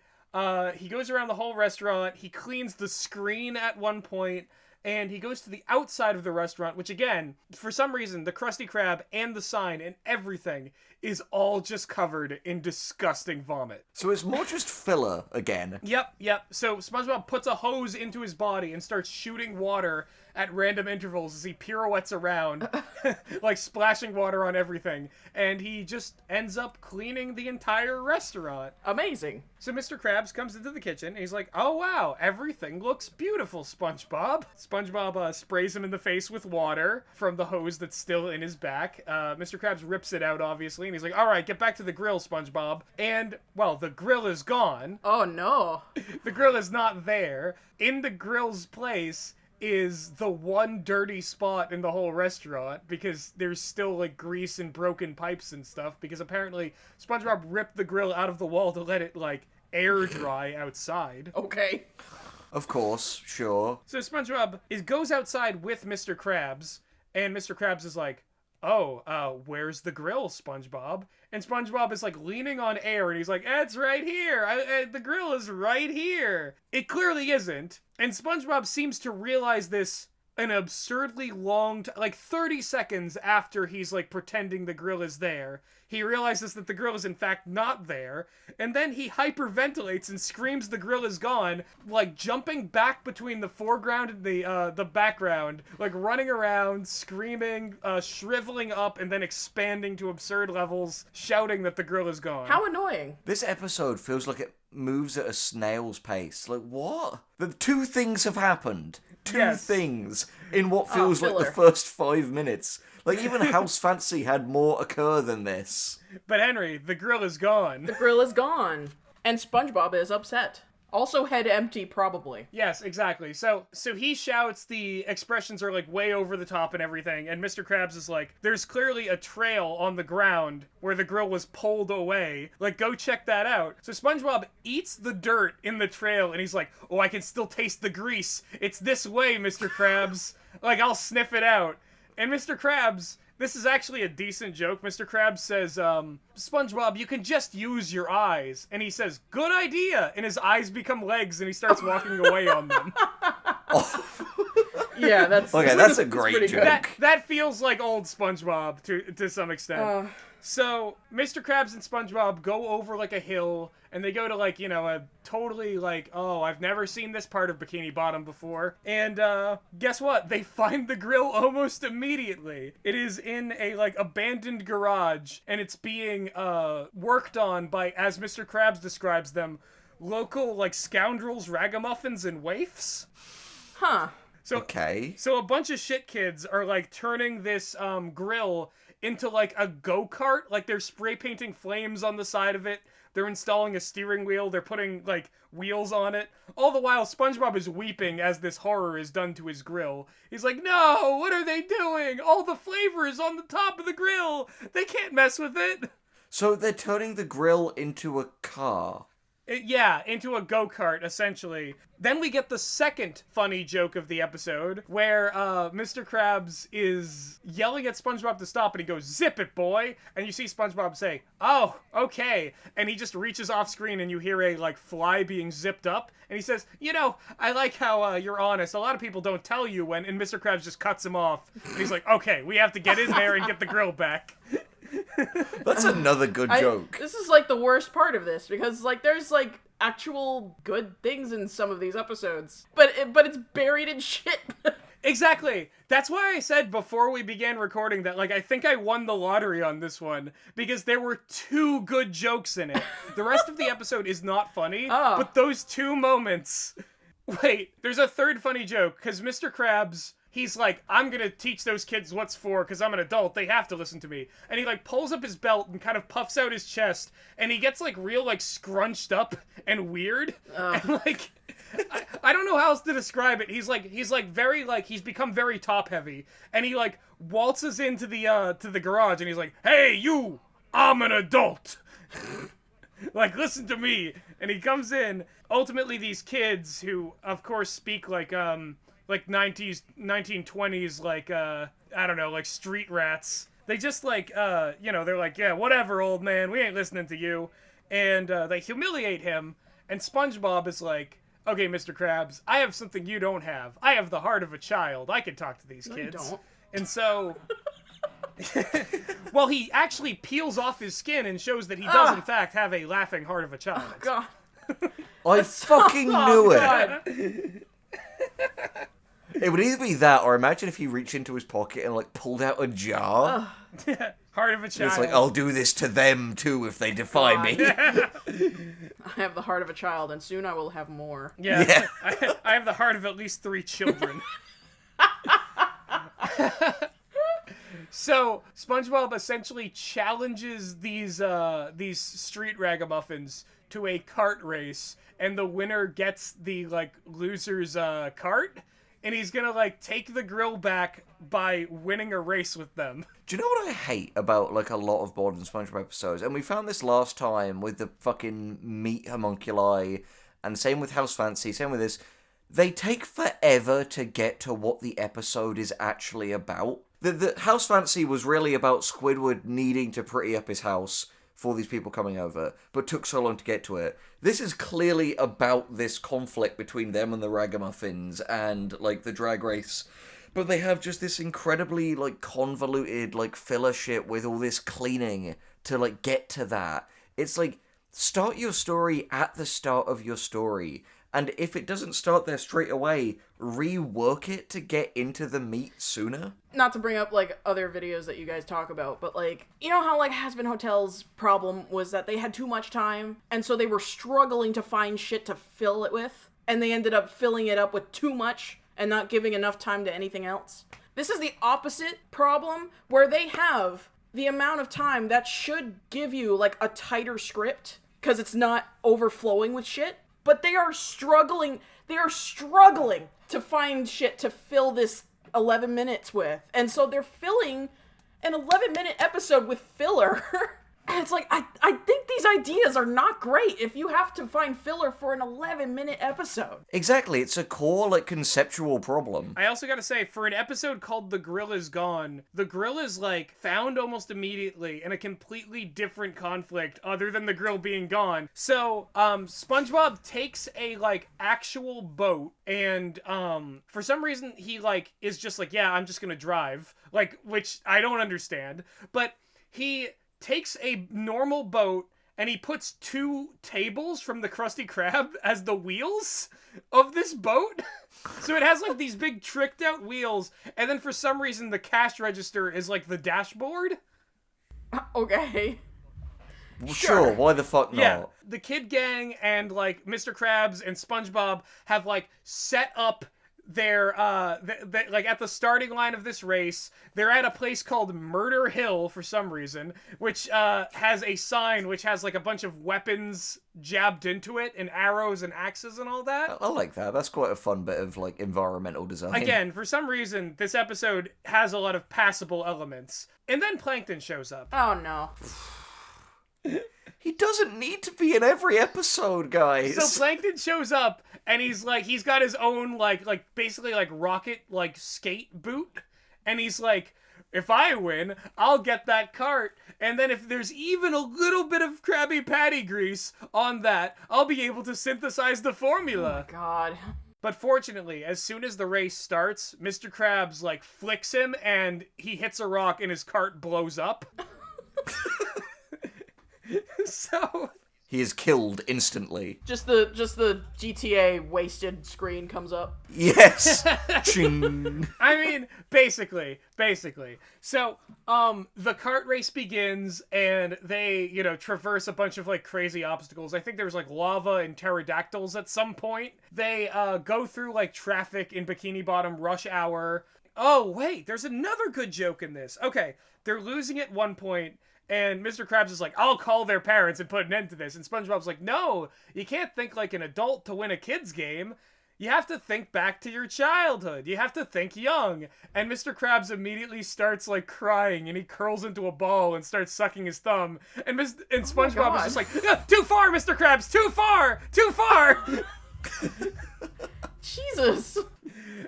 he goes around the whole restaurant. He cleans the screen at one point, and he goes to the outside of the restaurant, which again, for some reason, the Krusty Krab and the sign and everything is all just covered in disgusting vomit. So it's more just filler again. Yep. So SpongeBob puts a hose into his body and starts shooting water at random intervals as he pirouettes around, like splashing water on everything, and he just ends up cleaning the entire restaurant. Amazing. So Mr. Krabs comes into the kitchen, and he's like, oh wow, everything looks beautiful, SpongeBob. SpongeBob sprays him in the face with water from the hose that's still in his back. Mr. Krabs rips it out, obviously, and he's like, all right, get back to the grill, SpongeBob. And, well, the grill is gone. Oh, no. The grill is not there. In the grill's place is the one dirty spot in the whole restaurant, because there's still, like, grease and broken pipes and stuff, because apparently SpongeBob ripped the grill out of the wall to let it, like, air dry outside. Okay. Of course, sure. So SpongeBob goes outside with Mr. Krabs, and Mr. Krabs is like, oh, where's the grill, SpongeBob? And SpongeBob is like leaning on air, and he's like, it's right here. The grill is right here. It clearly isn't. And SpongeBob seems to realize this an absurdly long like 30 seconds after he's like pretending the grill is there. He realizes that the grill is in fact not there, and then he hyperventilates and screams the grill is gone, like jumping back between the foreground and the background, like running around, screaming, shriveling up, and then expanding to absurd levels, shouting that the grill is gone. How annoying. This episode feels like it moves at a snail's pace. Like, what? The two things have happened. Two things in what feels like the first 5 minutes. Like, even House Fancy had more occur than this. But Henry, the grill is gone. The grill is gone. And SpongeBob is upset. Also head empty, probably. Yes, exactly. So he shouts, the expressions are like way over the top and everything, and Mr. Krabs is like, there's clearly a trail on the ground where the grill was pulled away. Like, go check that out. So SpongeBob eats the dirt in the trail, and he's like, oh, I can still taste the grease. It's this way, Mr. Krabs. Like, I'll sniff it out. And Mr. Krabs, this is actually a decent joke. Mr. Krabs says, SpongeBob, you can just use your eyes. And he says, good idea. And his eyes become legs, and he starts walking away on them. Yeah, that's a great joke. That feels like old SpongeBob to some extent. So Mr. Krabs and SpongeBob go over like a hill, and they go to like, you know, a totally like, oh, I've never seen this part of Bikini Bottom before. And guess what? They find the grill almost immediately. It is in a like abandoned garage, and it's being worked on by, as Mr. Krabs describes them, local like scoundrels, ragamuffins, and waifs. Huh. So, okay. So a bunch of shit kids are like turning this grill into like a go-kart. Like, they're spray painting flames on the side of it. They're installing a steering wheel. They're putting like wheels on it. All the while SpongeBob is weeping as this horror is done to his grill. He's like, no, what are they doing? All the flavor is on the top of the grill. They can't mess with it. So they're turning the grill into a car. Into a go-kart, essentially. Then we get the second funny joke of the episode, where Mr. Krabs is yelling at SpongeBob to stop, and he goes, zip it, boy! And you see SpongeBob say, oh, okay. And he just reaches off screen, and you hear a, like, fly being zipped up, and he says, you know, I like how you're honest. A lot of people don't tell you when, and Mr. Krabs just cuts him off. And he's like, okay, we have to get in there and get the grill back. That's another good joke. This is like the worst part of this, because like there's like actual good things in some of these episodes, but it's buried in shit. Exactly. That's why I said before we began recording that, like, I think I won the lottery on this one, because there were 2 good jokes in it. The rest of the episode is not funny, but those 2 moments... Wait, there's a third funny joke, because Mr. Krabs... He's like, I'm gonna teach those kids what's for, because I'm an adult, they have to listen to me. And he, like, pulls up his belt and kind of puffs out his chest, and he gets, like, real, like, scrunched up and weird. And, like, I don't know how else to describe it. He's become very top-heavy. And he, like, waltzes into the garage, and he's like, hey, you! I'm an adult! Like, listen to me! And he comes in. Ultimately, these kids, who, of course, speak, like 1920s, like, I don't know, like street rats. They just, like, you know, they're like, yeah, whatever, old man, we ain't listening to you. And they humiliate him, and SpongeBob is like, okay, Mr. Krabs, I have something you don't have. I have the heart of a child. I can talk to these kids. No, you don't. And so... well, he actually peels off his skin and shows that he does, in fact, have a laughing heart of a child. Oh, God. I fucking knew it. It would either be that, or imagine if he reached into his pocket and, like, pulled out a jar. Heart of a child. It's like, I'll do this to them, too, if they defy me. I have the heart of a child, and soon I will have more. Yeah. I have the heart of at least 3 children. So, SpongeBob essentially challenges these street ragamuffins to a kart race, and the winner gets the, like, loser's cart, and he's gonna, like, take the grill back by winning a race with them. Do you know what I hate about, like, a lot of modern SpongeBob episodes? And we found this last time with the fucking meat homunculi, and same with House Fancy, same with this. They take forever to get to what the episode is actually about. The House Fancy was really about Squidward needing to pretty up his house for these people coming over, but took so long to get to it. This is clearly about this conflict between them and the Ragamuffins and, like, the drag race. But they have just this incredibly, like, convoluted, like, filler shit with all this cleaning to, like, get to that. It's like, start your story at the start of your story. And if it doesn't start there straight away, rework it to get into the meat sooner. Not to bring up, like, other videos that you guys talk about, but, like, you know how, like, Has-Been Hotel's problem was that they had too much time, and so they were struggling to find shit to fill it with, and they ended up filling it up with too much and not giving enough time to anything else? This is the opposite problem, where they have the amount of time that should give you, like, a tighter script, because it's not overflowing with shit. But they are struggling to find shit to fill this 11 minutes with. And so they're filling an 11-minute episode with filler. And it's like, I think these ideas are not great if you have to find filler for an 11-minute episode. Exactly, it's a core, like, conceptual problem. I also gotta say, for an episode called The Grill Is Gone, the grill is, like, found almost immediately in a completely different conflict other than the grill being gone. So, SpongeBob takes a, like, actual boat, and, for some reason, he, like, is just like, yeah, I'm just gonna drive. Like, which I don't understand. But he takes a normal boat and he puts 2 tables from the Krusty Krab as the wheels of this boat. So it has, like, these big tricked out wheels, and then for some reason the cash register is, like, the dashboard. Okay. Sure, why the fuck not? Yeah, the Kid Gang and, like, Mr. Krabs and SpongeBob have, like, set up their, like, at the starting line of this race. They're at a place called Murder Hill for some reason, which, has a sign which has, like, a bunch of weapons jabbed into it, and arrows and axes and all that. I like that. That's quite a fun bit of, like, environmental design. Again, for some reason, this episode has a lot of passable elements. And then Plankton shows up. Oh, no. He doesn't need to be in every episode, guys. So Plankton shows up, and he's got his own, like basically, like, rocket, like, skate boot. And he's like, if I win, I'll get that cart. And then if there's even a little bit of Krabby Patty grease on that, I'll be able to synthesize the formula. Oh, God. But fortunately, as soon as the race starts, Mr. Krabs, like, flicks him, and he hits a rock, and his cart blows up. So he is killed instantly. Just the GTA wasted screen comes up. Yes. Ching. I mean, basically. So, the kart race begins, and they, you know, traverse a bunch of, like, crazy obstacles. I think there was, like, lava and pterodactyls at some point. They, go through, like, traffic in Bikini Bottom rush hour. Oh, wait, there's another good joke in this. Okay, they're losing at one point, and Mr. Krabs is like, I'll call their parents and put an end to this. And SpongeBob's like, no, you can't think like an adult to win a kid's game. You have to think back to your childhood. You have to think young. And Mr. Krabs immediately starts, like, crying, and he curls into a ball and starts sucking his thumb. And SpongeBob is just like, too far, Mr. Krabs, too far, too far. Jesus.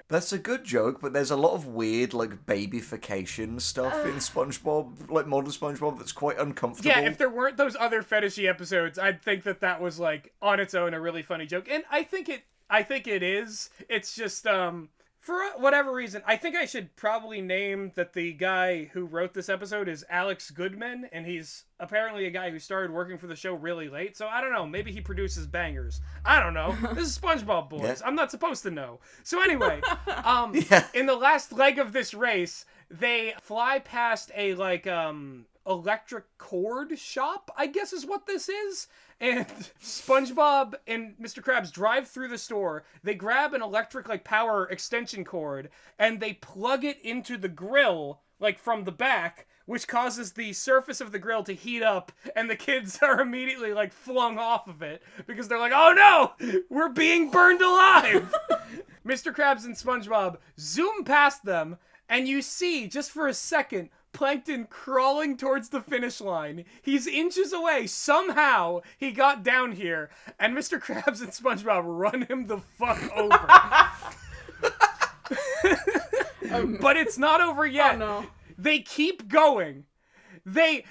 That's a good joke, but there's a lot of weird, like, babyfication stuff in SpongeBob, like, modern SpongeBob, that's quite uncomfortable. Yeah, if there weren't those other fetishy episodes, I'd think that was, like, on its own a really funny joke. And I think it is. It's just, For whatever reason, I think I should probably name that the guy who wrote this episode is Alex Goodman, and he's apparently a guy who started working for the show really late, so I don't know, maybe he produces bangers. I don't know. This is Spongebob Boys. Yeah. I'm not supposed to know. So anyway, in the last leg of this race, they fly past a, like, electric cord shop, I guess is what this is. And SpongeBob and Mr. Krabs drive through the store. They grab an electric, like, power extension cord, and they plug it into the grill, like, from the back, which causes the surface of the grill to heat up, and the kids are immediately, like, flung off of it, because they're like, oh no! We're being burned alive! Mr. Krabs and SpongeBob zoom past them, and you see, just for a second, Plankton crawling towards the finish line. He's inches away. Somehow he got down here, and Mr. Krabs and SpongeBob run him the fuck over. But it's not over yet. Oh, no. They keep going. They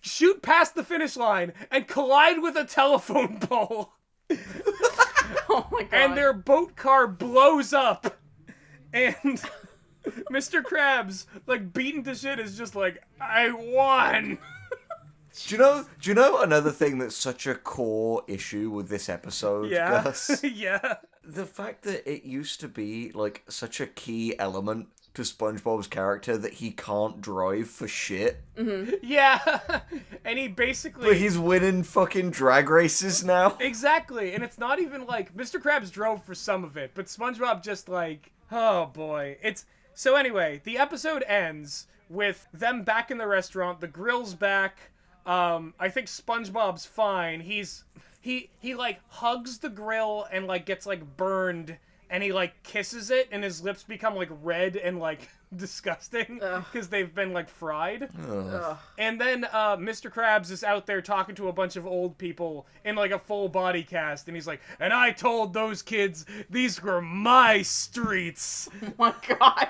shoot past the finish line and collide with a telephone pole. Oh my god. And their boat car blows up. And Mr. Krabs, like, beaten to shit, is just like, I won! Do you know another thing that's such a core issue with this episode, Yeah. Gus? Yeah. The fact that it used to be, like, such a key element to SpongeBob's character that he can't drive for shit. Yeah. And he basically... But he's winning fucking drag races now. Exactly. And it's not even like... Mr. Krabs drove for some of it, but SpongeBob just, like... Oh, boy. So anyway, the episode ends with them back in the restaurant. The grill's back. I think SpongeBob's fine. He like hugs the grill and like gets like burned, and he like kisses it, and his lips become like red and like disgusting because they've been like fried. And then Mr. Krabs is out there talking to a bunch of old people in like a full body cast, and he's like, and I told those kids these were my streets. Oh my god.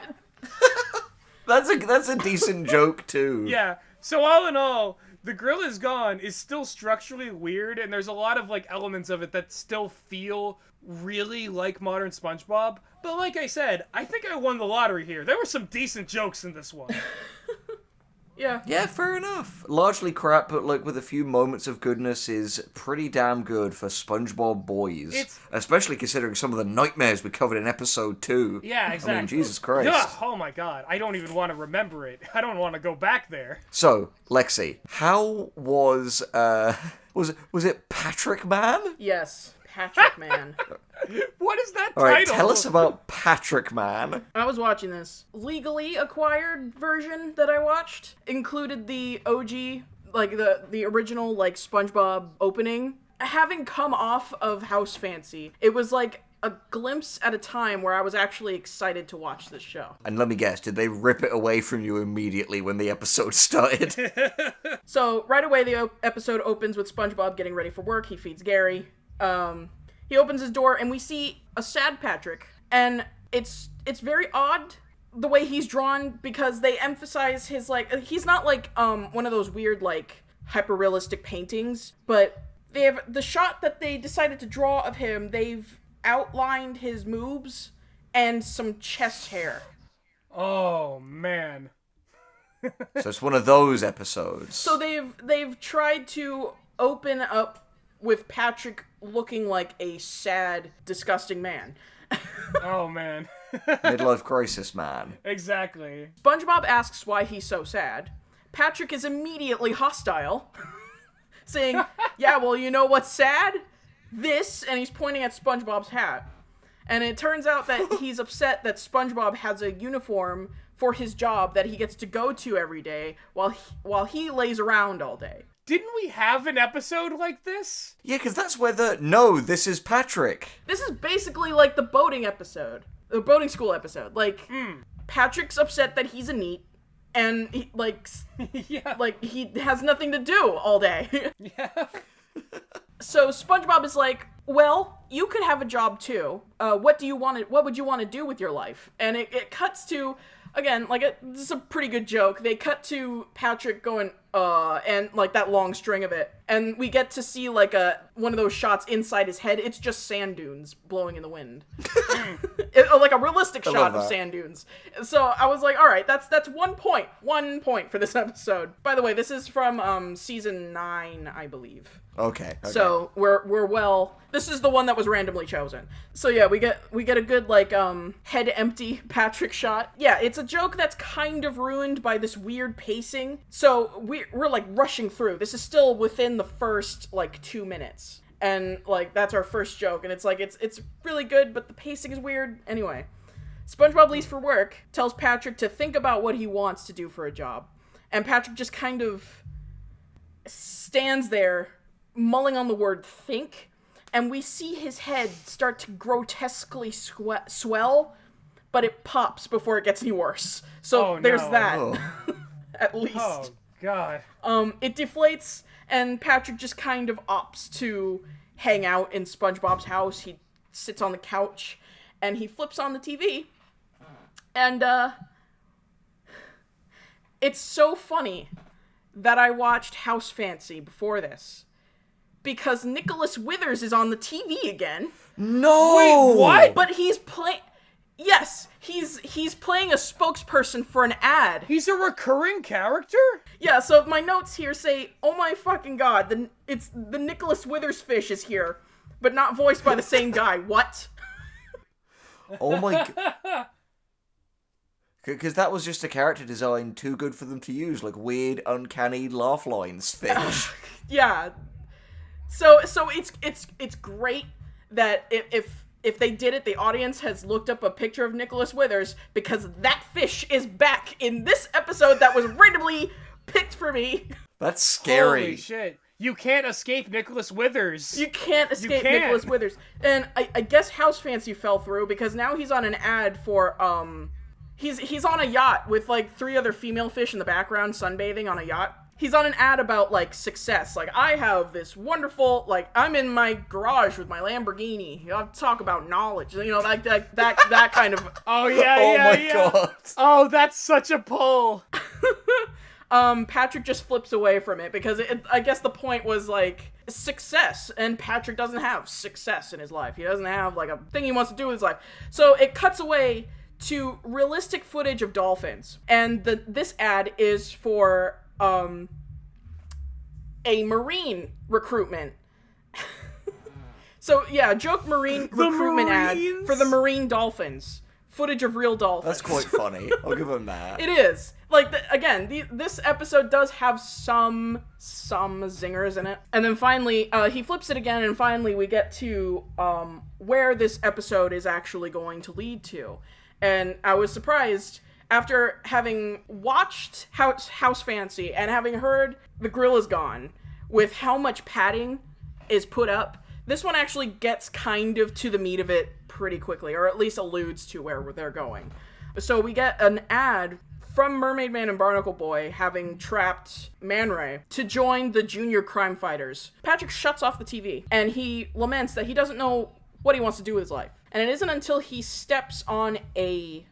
That's a decent joke too. Yeah. So all in all, the grill is gone is still structurally weird, and there's a lot of like elements of it that still feel really like modern SpongeBob. But like I said, I think I won the lottery here. There were some decent jokes in this one. Yeah. Yeah, fair enough. Largely crap, but like with a few moments of goodness is pretty damn good for Spongebob Boys. Especially considering some of the nightmares we covered in episode 2. Yeah, exactly. I mean, Jesus Christ. Ugh, oh my god, I don't even want to remember it. I don't want to go back there. So, Lexi, how was it Patrick Man? Yes. Patrick Man. What is that All right, title? tell us about Patrick Man. I was watching this. Legally acquired version that I watched included the OG, like the original like SpongeBob opening. Having come off of House Fancy, it was like a glimpse at a time where I was actually excited to watch this show. And let me guess, did they rip it away from you immediately when the episode started? So right away the episode opens with SpongeBob getting ready for work. He feeds Gary. He opens his door and we see a sad Patrick, and it's very odd the way he's drawn because they emphasize his like he's not like one of those weird like hyper-realistic paintings, but they have the shot that they decided to draw of him. They've outlined his moobs and some chest hair. Oh man. So it's one of those episodes. So they've tried to open up with Patrick looking like a sad, disgusting man. Oh man. Midlife crisis man. Exactly. SpongeBob asks why he's so sad. Patrick is immediately hostile, saying, yeah, well, you know what's sad? This, and he's pointing at SpongeBob's hat. And it turns out that he's upset that SpongeBob has a uniform for his job that he gets to go to every day while he lays around all day. Didn't we have an episode like this? Yeah, because that's where no, this is Patrick. This is basically like the boating episode. The boating school episode. Like, Patrick's upset that he's a NEET, and he, Yeah. like, he has nothing to do all day. Yeah. So SpongeBob is like, well, you could have a job too. What would you want to do with your life? And it cuts to, again, like, this is a pretty good joke. They cut to Patrick going, and like that long string of it. And we get to see like one of those shots inside his head. It's just sand dunes blowing in the wind. Like a realistic shot of sand dunes. So I was like, all right, that's 1 point. 1 point for this episode. By the way, this is from season 9, I believe. Okay. So we're well. This is the one that was randomly chosen. So yeah, we get a good like head empty Patrick shot. Yeah, it's a joke that's kind of ruined by this weird pacing. So we're like rushing through. This is still within the first like 2 minutes. And like that's our first joke, and it's like it's really good, but the pacing is weird. Anyway, SpongeBob leaves for work, tells Patrick to think about what he wants to do for a job, and Patrick just kind of stands there mulling on the word think, and we see his head start to grotesquely swell, but it pops before it gets any worse. So there's that. At least. Oh god. It deflates, and Patrick just kind of opts to hang out in SpongeBob's house. He sits on the couch, and he flips on the TV, and it's so funny that I watched House Fancy before this, because Nicholas Withers is on the TV again. No! Wait, what? But he's playing... Yes, he's playing a spokesperson for an ad. He's a recurring character? Yeah, so my notes here say, oh my fucking god, it's the Nicholas Withers fish is here, but not voiced by the same guy. What? Oh my god. Because that was just a character design too good for them to use, like weird, uncanny laugh lines fish. Yeah. So it's great that if they did it, the audience has looked up a picture of Nicholas Withers, because that fish is back in this episode that was randomly picked for me. That's scary. Holy shit. You can't escape Nicholas Withers. You can't escape Nicholas Withers. And I guess House Fancy fell through, because now he's on an ad for, he's on a yacht with, like, 3 other female fish in the background sunbathing on a yacht. He's on an ad about, like, success. Like, I have this wonderful, like, I'm in my garage with my Lamborghini. I'll talk about knowledge. You know, that kind of... Oh, yeah, oh yeah, my yeah. god. Oh, that's such a pull. Patrick just flips away from it, because I guess the point was, like, success. And Patrick doesn't have success in his life. He doesn't have, like, a thing he wants to do with his life. So it cuts away to realistic footage of dolphins. And this ad is for... a Marine recruitment. So, yeah, joke Marine recruitment ad for the Marine Dolphins. Footage of real dolphins. That's quite funny. I'll give him that. It is. Like, this episode does have some zingers in it. And then finally, he flips it again, and finally we get to where this episode is actually going to lead to. And I was surprised... After having watched House Fancy and having heard The Grill Is Gone, with how much padding is put up, this one actually gets kind of to the meat of it pretty quickly, or at least alludes to where they're going. So we get an ad from Mermaid Man and Barnacle Boy having trapped Man Ray to join the junior crime fighters. Patrick shuts off the TV, and he laments that he doesn't know what he wants to do with his life. And it isn't until he steps on a...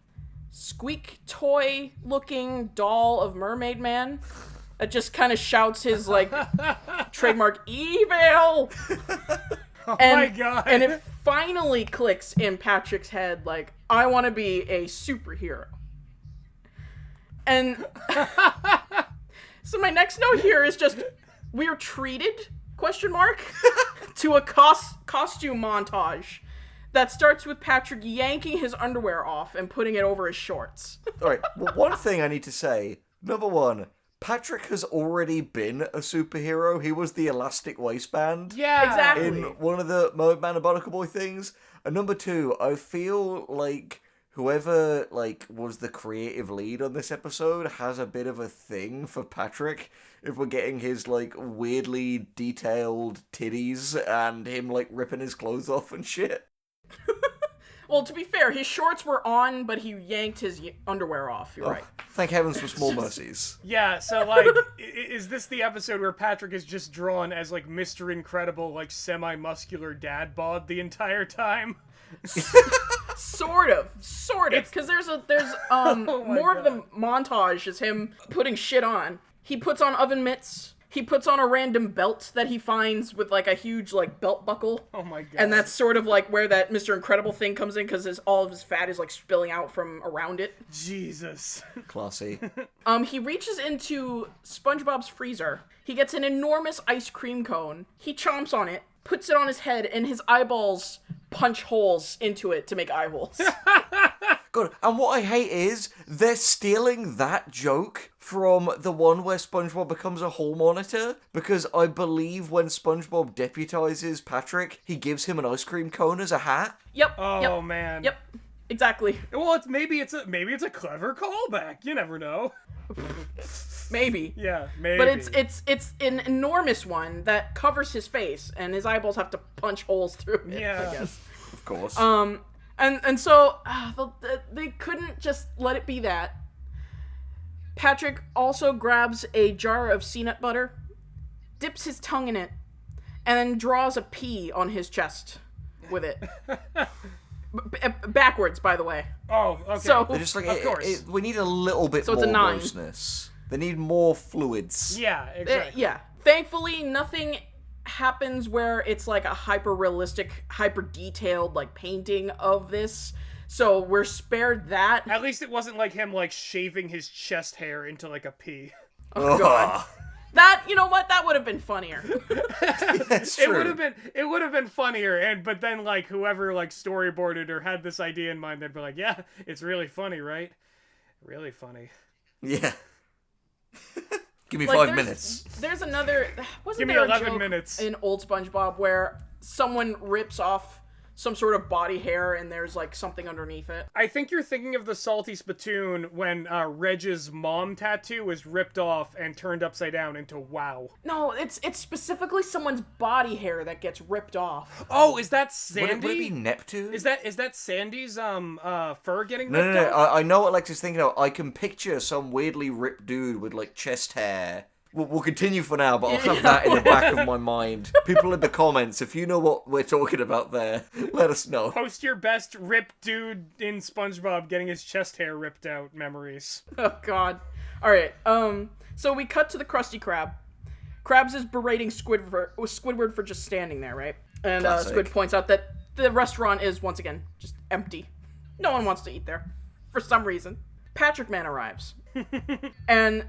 squeak toy looking doll of Mermaid Man that just kind of shouts his like trademark evil. Oh my god. And it finally clicks in Patrick's head, like, I want to be a superhero. And so my next note here is just, we're treated, ? To a costume montage that starts with Patrick yanking his underwear off and putting it over his shorts. Alright, well, one thing I need to say. Number one, Patrick has already been a superhero. He was the elastic waistband. Yeah. Exactly. In one of the Mermaid Man and Barnacle Boy things. And number two, I feel like whoever was the creative lead on this episode has a bit of a thing for Patrick. If we're getting his weirdly detailed titties and him ripping his clothes off and shit. Well, to be fair, his shorts were on, but he yanked his underwear off. You're right. Thank heavens for small mercies. Yeah, so, is this the episode where Patrick is just drawn as, Mr. Incredible, semi-muscular dad bod the entire time? Sort of. Because there's more of the montage is him putting shit on. He puts on oven mitts. He puts on a random belt that he finds with, like, a huge, like, belt buckle. Oh my god. And that's sort of, like, where that Mr. Incredible thing comes in, because all of his fat is, like, spilling out from around it. Jesus. Classy. He reaches into SpongeBob's freezer. He gets an enormous ice cream cone. He chomps on it, puts it on his head, and his eyeballs punch holes into it to make eye holes. God, and what I hate is they're stealing that joke from the one where SpongeBob becomes a hall monitor, because I believe when SpongeBob deputizes Patrick, he gives him an ice cream cone as a hat. Yep. Oh, yep, man. Yep. Exactly. Well, maybe it's a clever callback. You never know. Maybe. Yeah, maybe. But it's an enormous one that covers his face, and his eyeballs have to punch holes through it, Yeah. I guess. Of course. And so they couldn't just let it be that. Patrick also grabs a jar of peanut butter, dips his tongue in it, and then draws a P on his chest with it. Backwards, by by Oh, okay. So, They're just like, of course. we need a little bit So it's more a 9. grossness. They need more fluids. Yeah, exactly. yeah. Thankfully, nothing happens where it's like a hyper-realistic, hyper-detailed, like, painting of this. So we're spared that. At least it wasn't like him, like, shaving his chest hair into, like, a P. Oh, God. That, you know what? That would have been funnier. That's It true. would have been funnier, but then, like, whoever, like, storyboarded or had this idea in mind, they'd be like, yeah, it's really funny, right? Really funny. Yeah. Give me Like, 5 minutes. There's another. Wasn't Give me there 11 a joke minutes. in old SpongeBob where someone rips off some sort of body hair and there's like something underneath it? I think you're thinking of the Salty Spittoon when Reg's mom tattoo was ripped off and turned upside down into wow. No, it's specifically someone's body hair that gets ripped off. Oh, is that Sandy? Would it be Neptune? Is that Sandy's fur getting No, ripped no, no. off? I know what Lexi's thinking of. I can picture some weirdly ripped dude with, like, chest hair. We'll continue for now, but I'll have that in the back of my mind. People in the comments, if you know what we're talking about there, let us know. Post your best ripped dude in SpongeBob getting his chest hair ripped out memories. Oh God. All right. So we cut to the Krusty Krab. Krabs is berating Squidward for just standing there, right? And Classic. Squid points out that the restaurant is once again just empty. No one wants to eat there for some reason. Patrick Man arrives, and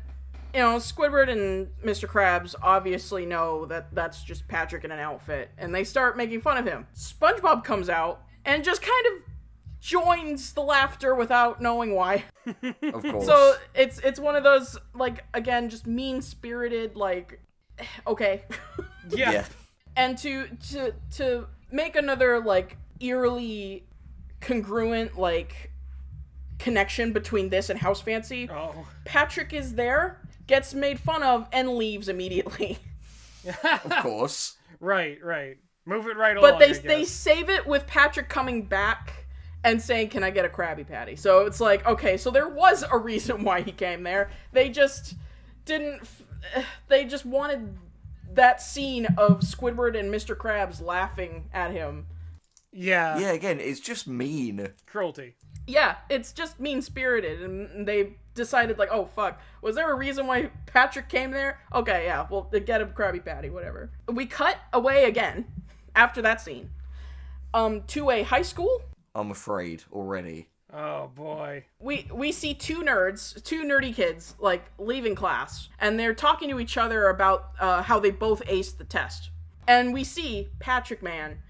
you know Squidward and Mr. Krabs obviously know that that's just Patrick in an outfit, and they start making fun of him. SpongeBob comes out and just kind of joins the laughter without knowing why. Of course. So it's one of those, like, again, just mean-spirited, like, okay. Yeah. Yeah. And to make another, like, eerily congruent, like, connection between this and House Fancy, Oh. Patrick is there, gets made fun of, and leaves immediately. Of course. Right. Move it right along. But they I guess. save it with Patrick coming back and saying, "Can I get a Krabby Patty?" So it's like, okay, so there was a reason why he came there. They just didn't. They just wanted that scene of Squidward and Mr. Krabs laughing at him. Yeah. Yeah, again, it's just mean. Cruelty. Yeah, it's just mean-spirited, and they decided, like, oh, fuck, was there a reason why Patrick came there? Okay, yeah, well, get a Krabby Patty, whatever. We cut away again, after that scene, to a high school. I'm afraid already. Oh boy. We see two nerdy kids, like, leaving class, and they're talking to each other about how they both aced the test. And we see Patrick Man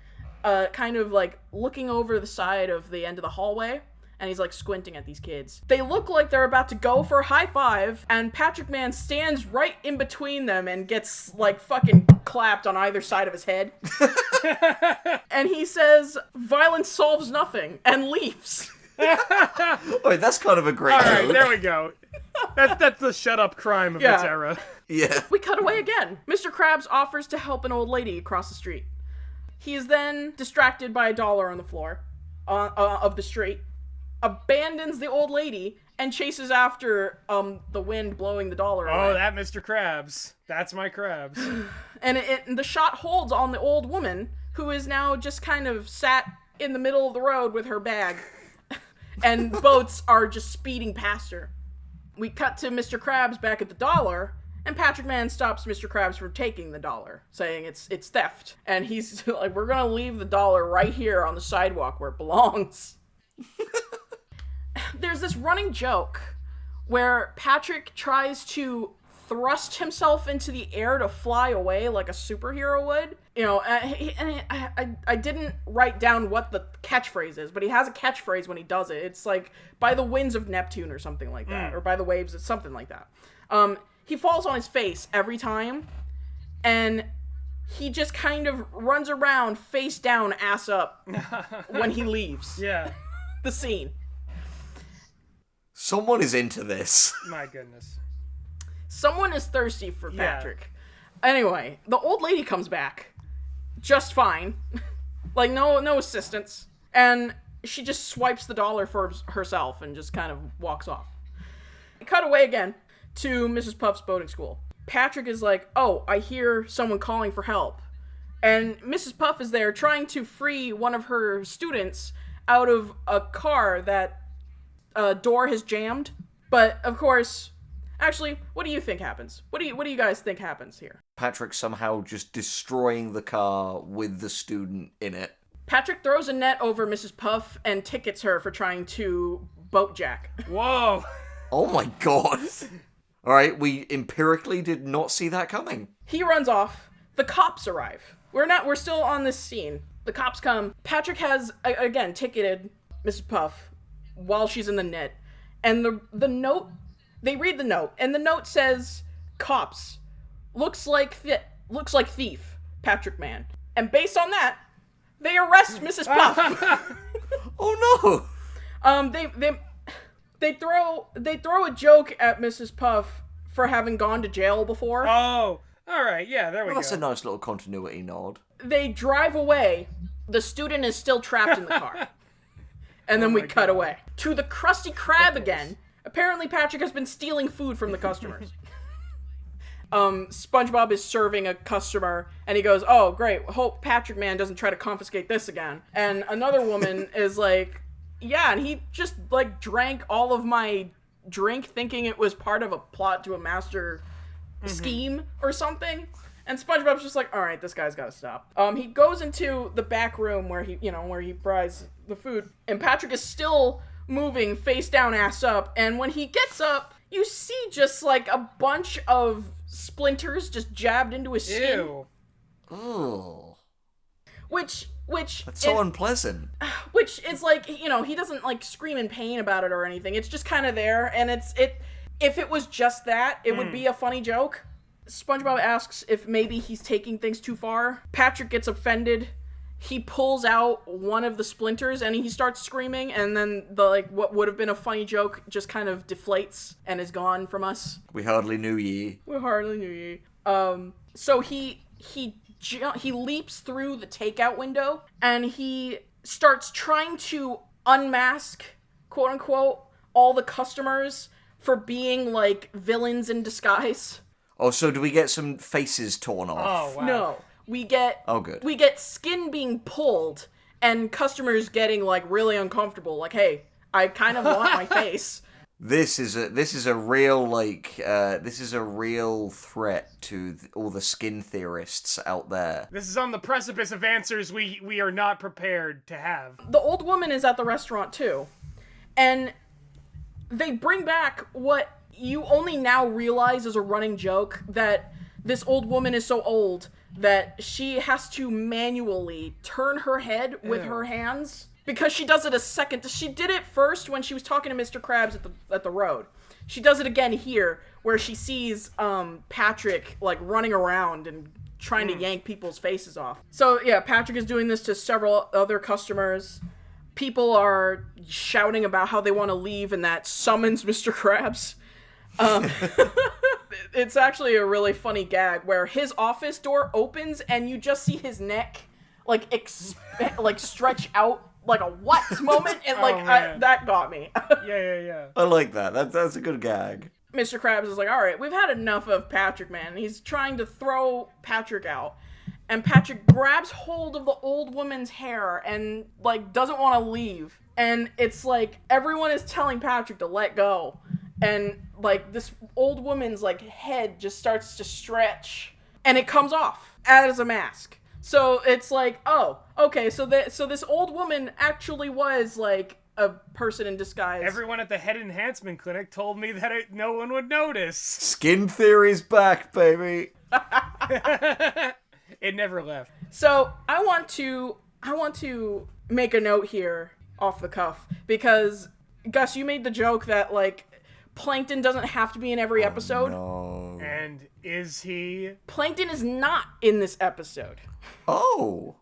kind of, like, looking over the side of the end of the hallway, and he's, like, squinting at these kids. They look like they're about to go for a high five, and Patrick Man stands right in between them and gets, like, fucking clapped on either side of his head. And he says, "Violence solves nothing," and leaves. Oh, that's kind of a great All right, joke. there we go. That's the shut up crime of Yeah. its era. Yeah. We cut away again. Mr. Krabs offers to help an old lady across the street. He is then distracted by a dollar on the floor of the street, abandons the old lady, and chases after the wind blowing the dollar away. Oh, that Mr. Krabs. That's my Krabs. And the shot holds on the old woman, who is now just kind of sat in the middle of the road with her bag. And boats are just speeding past her. We cut to Mr. Krabs back at the dollar, And Patrick Man stops Mr. Krabs from taking the dollar, saying it's theft. And he's like, we're gonna leave the dollar right here on the sidewalk where it belongs. There's this running joke where Patrick tries to thrust himself into the air to fly away like a superhero would. You know, I didn't write down what the catchphrase is, but he has a catchphrase when he does it. It's like, by the winds of Neptune or something like that, or by the waves, it's something like that. He falls on his face every time, and he just kind of runs around face down, ass up when he leaves. Yeah. The scene. Someone is into this. My goodness. Someone is thirsty for Patrick. Yeah. Anyway, the old lady comes back just fine. Like, no assistance. And she just swipes the dollar for herself and just kind of walks off. Cut away again to Mrs. Puff's boating school. Patrick is like, oh, I hear someone calling for help. And Mrs. Puff is there trying to free one of her students out of a car that a door has jammed. But, of course, actually, what do you think happens? What do you guys think happens here? Patrick somehow just destroying the car with the student in it. Patrick throws a net over Mrs. Puff and tickets her for trying to boat jack. Whoa. Oh my god. Alright, we empirically did not see that coming. He runs off. The cops arrive. We're still on this scene. The cops come. Patrick has, again, ticketed Mrs. Puff while she's in the net. And the note, they read the note, and the note says, cops, looks like thief, Patrick Man. And based on that, they arrest Mrs. Puff. Oh no! They throw a joke at Mrs. Puff for having gone to jail before. Oh, all right, yeah, there we go. That's a nice little continuity nod. They drive away. The student is still trapped in the car. And then we cut away to the Krusty Krab again. Apparently Patrick has been stealing food from the customers. SpongeBob is serving a customer, and he goes, oh, great, hope Patrick Man doesn't try to confiscate this again. And another woman is like, yeah, and he just, like, drank all of my drink thinking it was part of a plot to a master scheme or something. And SpongeBob's just like, all right, this guy's gotta stop. He goes into the back room where he fries the food, and Patrick is still moving face down, ass up, and when he gets up, you see just, like, a bunch of splinters just jabbed into his skin. Ew. Oh. Which That's so unpleasant. Which is like, he doesn't like scream in pain about it or anything. It's just kind of there, and if it was just that, it would be a funny joke. SpongeBob asks if maybe he's taking things too far. Patrick gets offended. He pulls out one of the splinters and he starts screaming, and then what would have been a funny joke just kind of deflates and is gone from us. We hardly knew ye. So he leaps through the takeout window, and he starts trying to unmask, quote unquote, all the customers for being like villains in disguise. Oh, so do we get some faces torn off? Oh, wow. No. We get good. We get skin being pulled and customers getting like really uncomfortable. Like, hey, I kind of want my face. This is a real threat to all the skin theorists out there. This is on the precipice of answers we are not prepared to have. The old woman is at the restaurant too, and they bring back what you only now realize is a running joke, that this old woman is so old that she has to manually turn her head with her hands, because she does it a second. She did it first when she was talking to Mr. Krabs at the road. She does it again here, where she sees Patrick like running around and trying to yank people's faces off. So yeah, Patrick is doing this to several other customers. People are shouting about how they want to leave, and that summons Mr. Krabs. It's actually a really funny gag where his office door opens and you just see his neck like stretch out like a what moment, and that got me. Yeah. I like that. That's a good gag. Mr. Krabs is like, all right, we've had enough of Patrick Man. He's trying to throw Patrick out, and Patrick grabs hold of the old woman's hair and like doesn't want to leave. And it's like everyone is telling Patrick to let go. and like this old woman's like head just starts to stretch, and it comes off as a mask. So it's like, oh, okay, so this old woman actually was like a person in disguise. Everyone at the head enhancement clinic told me that no one would notice. Skin theory's back, baby. It never left. So I want to make a note here off the cuff, because Gus, you made the joke that like Plankton doesn't have to be in every episode. No. And is he? Plankton is not in this episode. Oh.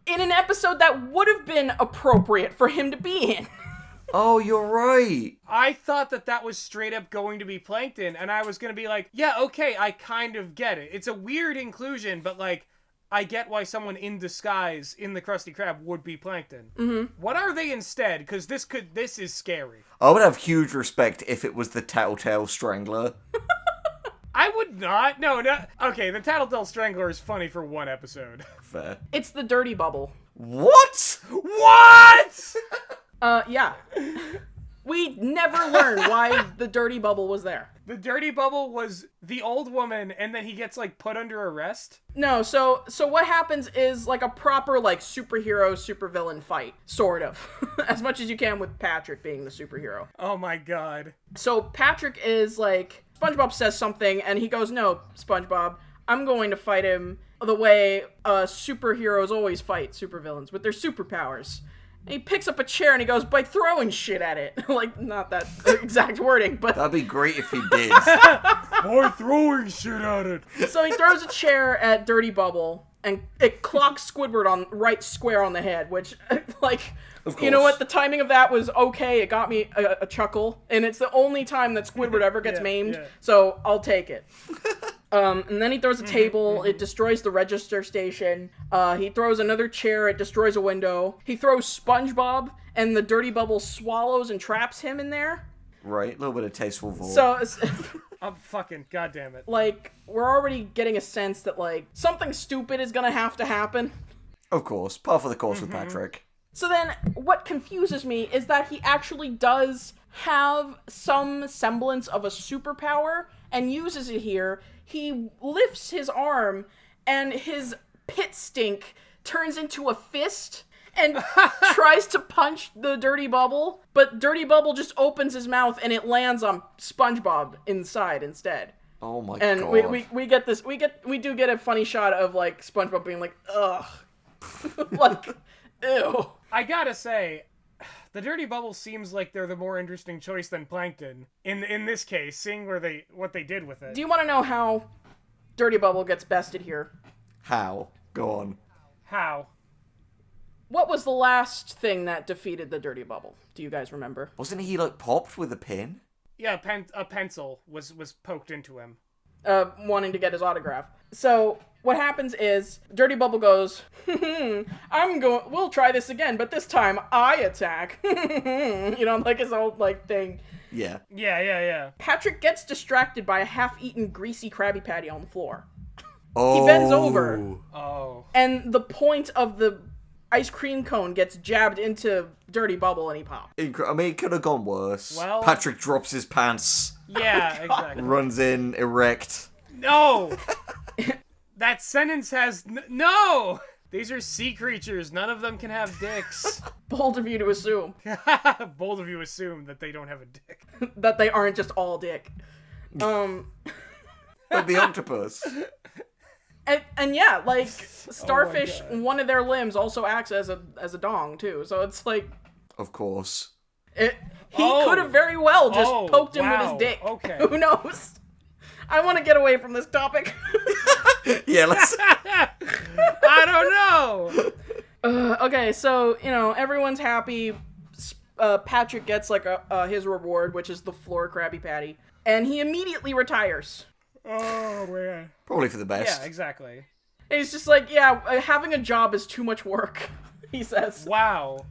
In an episode that would have been appropriate for him to be in. Oh, you're right. I thought that was straight up going to be Plankton, and I was going to be like, yeah, okay, I kind of get it. It's a weird inclusion, but like, I get why someone in disguise in the Krusty Krab would be Plankton. Mm-hmm. What are they instead? Because this is scary. I would have huge respect if it was the Tattletale Strangler. I would not. No. Okay, the Tattletale Strangler is funny for one episode. Fair. It's the Dirty Bubble. What? What? Yeah. We never learn why the Dirty Bubble was there. The Dirty Bubble was the old woman, and then he gets, like, put under arrest? No, so what happens is, like, a proper, like, superhero, supervillain fight. Sort of. As much as you can with Patrick being the superhero. Oh my god. So Patrick is, like, SpongeBob says something, and he goes, no, SpongeBob, I'm going to fight him the way superheroes always fight supervillains, with their superpowers. And he picks up a chair and he goes, by throwing shit at it. Like, not that exact wording, but... That'd be great if he did. Or throwing shit at it. So he throws a chair at Dirty Bubble, and it clocks Squidward right square on the head, which, like, you know what? The timing of that was okay. It got me a chuckle, and it's the only time that Squidward ever gets maimed, so I'll take it. And then he throws a table, it destroys the register station. He throws another chair, it destroys a window. He throws SpongeBob, and the Dirty Bubble swallows and traps him in there. Right, a little bit of tasteful vomit. So, I'm fucking goddamn it. like, we're already getting a sense that, like, something stupid is gonna have to happen. Of course, par for the course with Patrick. So then, what confuses me is that he actually does have some semblance of a superpower and uses it here. He lifts his arm, and his pit stink turns into a fist and tries to punch the Dirty Bubble, but Dirty Bubble just opens his mouth and it lands on SpongeBob inside instead. Oh my god. And we get this, we do get a funny shot of, like, SpongeBob being like, ugh. Like, ew. I gotta say, the Dirty Bubble seems like they're the more interesting choice than Plankton in this case, seeing what they did with it. Do you want to know how Dirty Bubble gets bested here? How? Go on. How? What was the last thing that defeated the Dirty Bubble? Do you guys remember? Wasn't he, like, popped with a pin? Yeah, a pencil was poked into him. Wanting to get his autograph. So what happens is Dirty Bubble goes, we'll try this again, but this time I attack. You know, like his old, like, thing. Yeah. Yeah. Patrick gets distracted by a half-eaten greasy Krabby Patty on the floor. Oh. He bends over. Oh. And the point of the ice cream cone gets jabbed into Dirty Bubble and he pops. I mean, it could have gone worse. Well- Patrick drops his pants, Yeah, exactly. runs in, erect. No! That sentence has... No! These are sea creatures. None of them can have dicks. Bold of you to assume Bold of you assume that they don't have a dick. that they aren't just all dick. Like the octopus. And yeah, like, starfish, God. one of their limbs also acts as a dong, too. So it's like, Of course. he Oh. could have very well just Oh, poked him with wow. his dick. Okay. Who knows? I want to get away from this topic. Yeah, let's... I don't know! Okay, so, you know, everyone's happy. Patrick gets, like, his reward, which is the floor Krabby Patty. And he immediately retires. Oh, man. Probably for the best. Yeah, exactly. And he's just like, yeah, having a job is too much work, he says. Wow.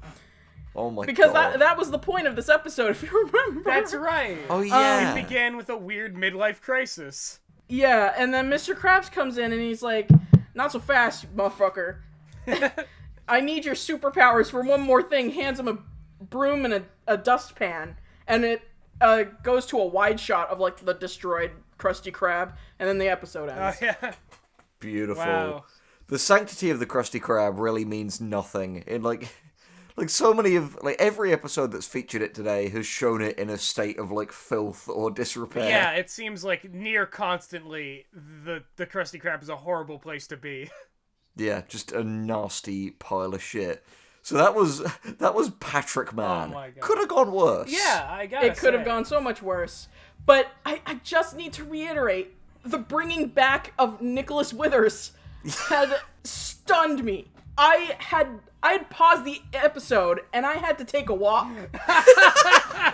Oh my Because god. that was the point of this episode, if you remember. That's right. Oh yeah. It began with a weird midlife crisis. Yeah, and then Mr. Krabs comes in and he's like, not so fast, you motherfucker. I need your superpowers for one more thing. Hands him a broom and a dustpan. And goes to a wide shot of like the destroyed Krusty Krab, and then the episode ends. Oh, yeah. Beautiful. Wow. The sanctity of the Krusty Krab really means nothing. In like so many of every episode that's featured it today has shown it in a state of like filth or disrepair. Yeah, it seems like near constantly the Krusty Krab is a horrible place to be. Yeah, just a nasty pile of shit. So that was Patrick Man. Oh my God. Could have gone worse. Yeah, I gotta It could have say. gone so much worse. But I just need to reiterate, the bringing back of Nicholas Withers had stunned me. I had paused the episode and I had to take a walk.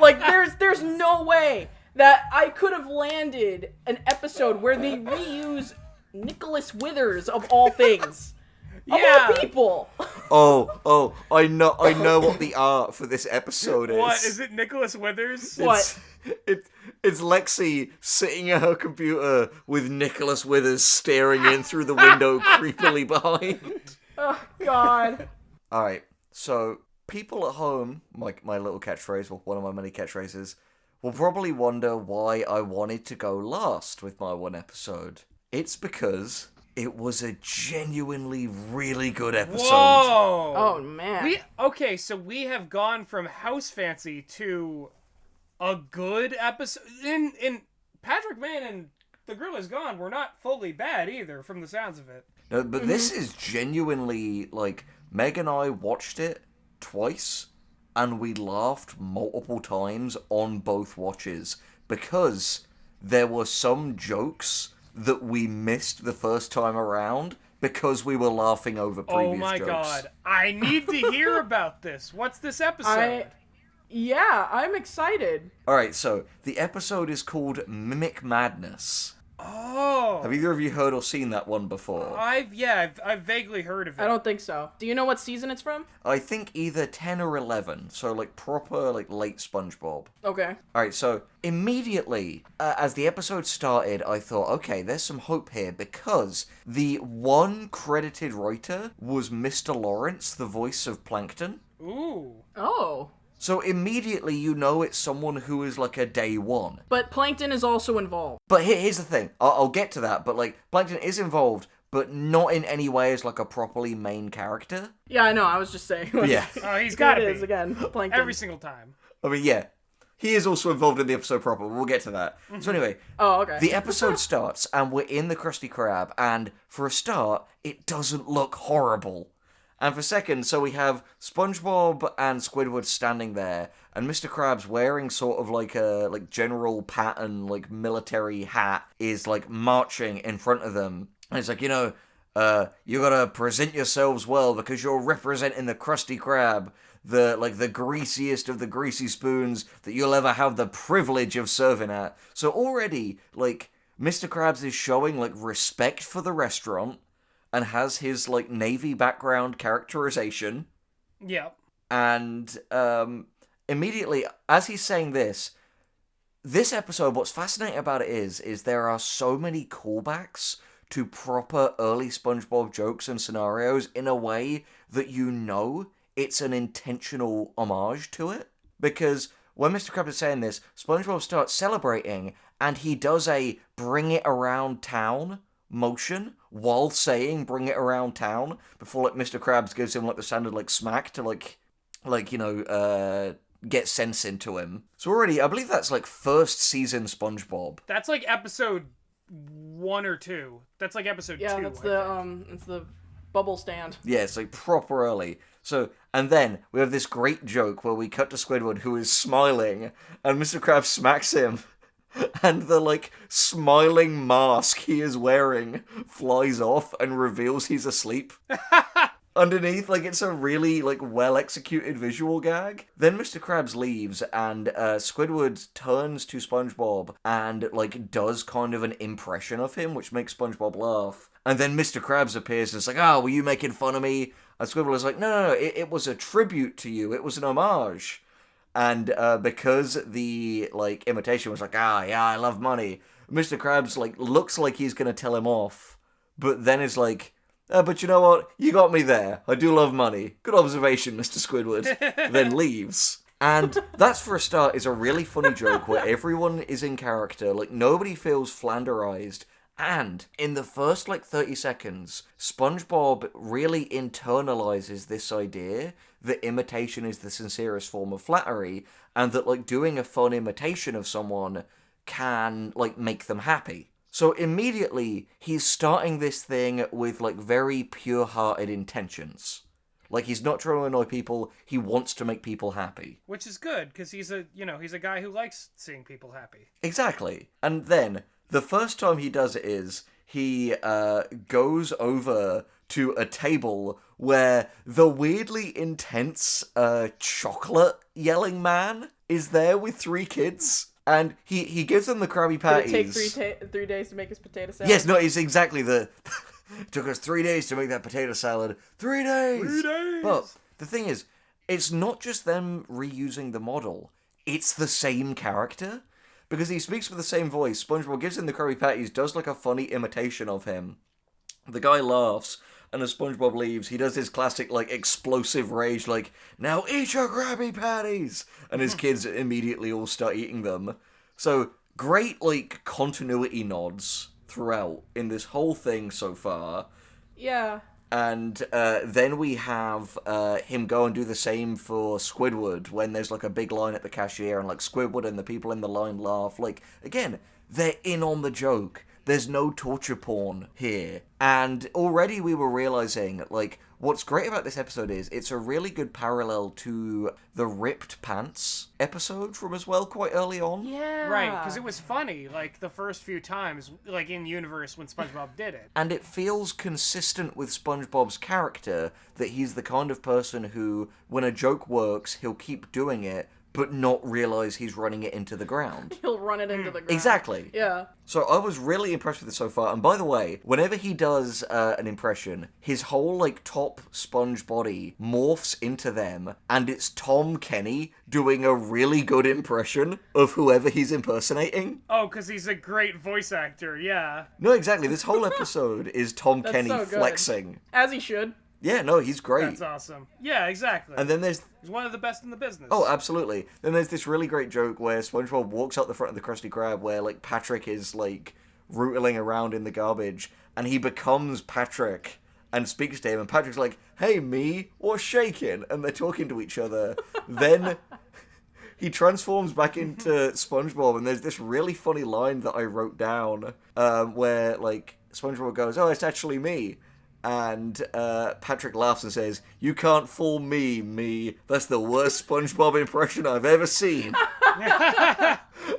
Like there's no way that I could have landed an episode where they reuse Nicholas Withers of all things. Of all people. Oh, I know what the art for this episode is. What is it, Nicholas Withers? What? It's Lexi sitting at her computer with Nicholas Withers staring in through the window creepily behind. Oh God. Alright, so people at home, my little catchphrase, or one of my many catchphrases, will probably wonder why I wanted to go last with my one episode. It's because it was a genuinely really good episode. Whoa! Oh man. So we have gone from house fancy to a good episode. In Patrick Man and The Girl Is Gone, we're not fully bad either, from the sounds of it. No, but this is genuinely, like, Meg and I watched it twice, and we laughed multiple times on both watches, because there were some jokes that we missed the first time around, because we were laughing over previous Oh my jokes. God. I need to hear about this. What's this episode? Yeah, I'm excited. Alright, so, the episode is called Mimic Madness. Oh. Have either of you heard or seen that one before? I've vaguely heard of it. I don't think so. Do you know what season it's from? I think either 10 or 11, so, like, proper, like, late SpongeBob. Okay. Alright, so immediately, as the episode started, I thought, okay, there's some hope here, because the one credited writer was Mr. Lawrence, the voice of Plankton. Ooh. Oh. So immediately you know it's someone who is like a day one. But Plankton is also involved. But here's the thing, I'll get to that, but like, Plankton is involved, but not in any way as like a properly main character. Yeah, I know. I was just saying. Like, Yeah. Oh, he's it gotta is be. again. Plankton. Every single time. I mean, yeah. He is also involved in the episode proper, we'll get to that. So anyway, Oh, okay. the episode starts, and we're in the Krusty Krab, and for a start, it doesn't look horrible. And for a second, so we have SpongeBob and Squidward standing there, and Mr. Krabs wearing sort of like a general pattern, like military hat, is like marching in front of them. And it's like, you gotta present yourselves well because you're representing the Krusty Krab, the greasiest of the greasy spoons that you'll ever have the privilege of serving at. So already, like, Mr. Krabs is showing like respect for the restaurant, and has his, like, Navy background characterization. Yep. And, immediately, as he's saying this episode, what's fascinating about it is there are so many callbacks to proper early SpongeBob jokes and scenarios in a way that you know it's an intentional homage to it. Because when Mr. Krabs is saying this, SpongeBob starts celebrating, and he does a bring it around town motion while saying bring it around town before like Mr. Krabs gives him like the standard like smack to get sense into him. So already I believe that's like first season SpongeBob. That's like episode 1 or 2. That's like episode 2. Yeah, that's it's the bubble stand. Yeah, it's like proper early. So, and then we have this great joke where we cut to Squidward who is smiling and Mr. Krabs smacks him. And the, like, smiling mask he is wearing flies off and reveals he's asleep. Underneath, like, it's a really, like, well-executed visual gag. Then Mr. Krabs leaves, and Squidward turns to SpongeBob and, like, does kind of an impression of him, which makes SpongeBob laugh. And then Mr. Krabs appears and it's like, were you making fun of me? And Squidward is like, no, it was a tribute to you. It was an homage. And because the, like, imitation was like, yeah, I love money, Mr. Krabs, like, looks like he's gonna tell him off, but then is like, but you know what? You got me there. I do love money. Good observation, Mr. Squidward. Then leaves. And that's, for a start, is a really funny joke where everyone is in character, like, nobody feels flanderized. And in the first, 30 seconds, SpongeBob really internalizes this idea that imitation is the sincerest form of flattery, and that, doing a fun imitation of someone can, make them happy. So immediately, he's starting this thing with, very pure-hearted intentions. He's not trying to annoy people, he wants to make people happy. Which is good, because he's a guy who likes seeing people happy. Exactly. And then, the first time he does it is, he goes over to a table where the weirdly intense chocolate yelling man is there with 3 kids. And he gives them the Krabby Patties. Did it take 3 days to make his potato salad? Yes, no, it's exactly the... It took us 3 days to make that potato salad. 3 days! 3 days! But the thing is, it's not just them reusing the model. It's the same character. Because he speaks with the same voice. SpongeBob gives him the Krabby Patties, does a funny imitation of him. The guy laughs, and as SpongeBob leaves, he does his classic, explosive rage, now eat your Krabby Patties! And his kids immediately all start eating them. So, great, continuity nods throughout in this whole thing so far. Yeah. And then we have him go and do the same for Squidward when there's a big line at the cashier and Squidward and the people in the line laugh. Again, they're in on the joke. There's no torture porn here. And already we were realizing, what's great about this episode is it's a really good parallel to the Ripped Pants episode from as well quite early on. Yeah. Right, because it was funny, the first few times, in universe when SpongeBob did it. And it feels consistent with SpongeBob's character that he's the kind of person who, when a joke works, he'll keep doing it, but not realize he's running it into the ground. He'll run it into the ground. Exactly. Yeah. So I was really impressed with it so far. And by the way, whenever he does an impression, his whole, top sponge body morphs into them, and it's Tom Kenny doing a really good impression of whoever he's impersonating. Oh, because he's a great voice actor, yeah. No, exactly. This whole episode is Tom Kenny so good. flexing. As he should. Yeah, no, he's great. That's awesome. Yeah, exactly. And then there's... He's one of the best in the business. Oh, absolutely. Then there's this really great joke where SpongeBob walks out the front of the Krusty Krab where, Patrick is, rootling around in the garbage, and he becomes Patrick and speaks to him, and Patrick's like, hey, me, what's shaking? And they're talking to each other. Then he transforms back into SpongeBob, and there's this really funny line that I wrote down where, SpongeBob goes, oh, it's actually me. And Patrick laughs and says, you can't fool me. That's the worst SpongeBob impression I've ever seen.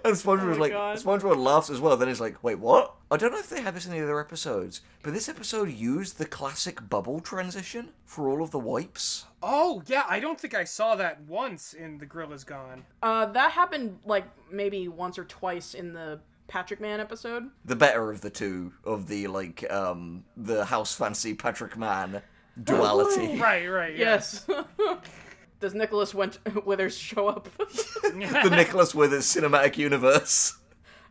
And SpongeBob laughs as well. Then he's like, wait, what? I don't know if they had this in the other episodes, but this episode used the classic bubble transition for all of the wipes. Oh, yeah, I don't think I saw that once in The Gorilla's Gone. That happened, maybe once or twice in the Patrick Man episode. The better of the two of the the house fancy Patrick Man duality. Right, yeah. Yes. Does Nicholas Withers show up? The Nicholas Withers cinematic universe.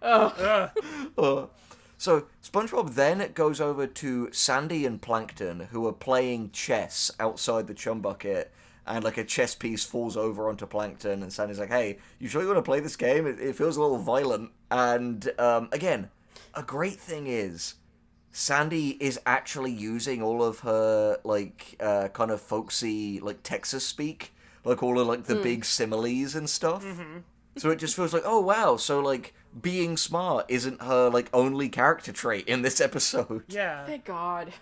Oh. So SpongeBob then goes over to Sandy and Plankton, who are playing chess outside the chum bucket. And a chess piece falls over onto Plankton, and Sandy's like, hey, you sure you want to play this game? It feels a little violent. And, again, a great thing is, Sandy is actually using all of her, kind of folksy, Texas speak. All of, the big similes and stuff. Mm-hmm. So it just feels like, oh, wow, so, being smart isn't her, only character trait in this episode. Yeah. Thank God.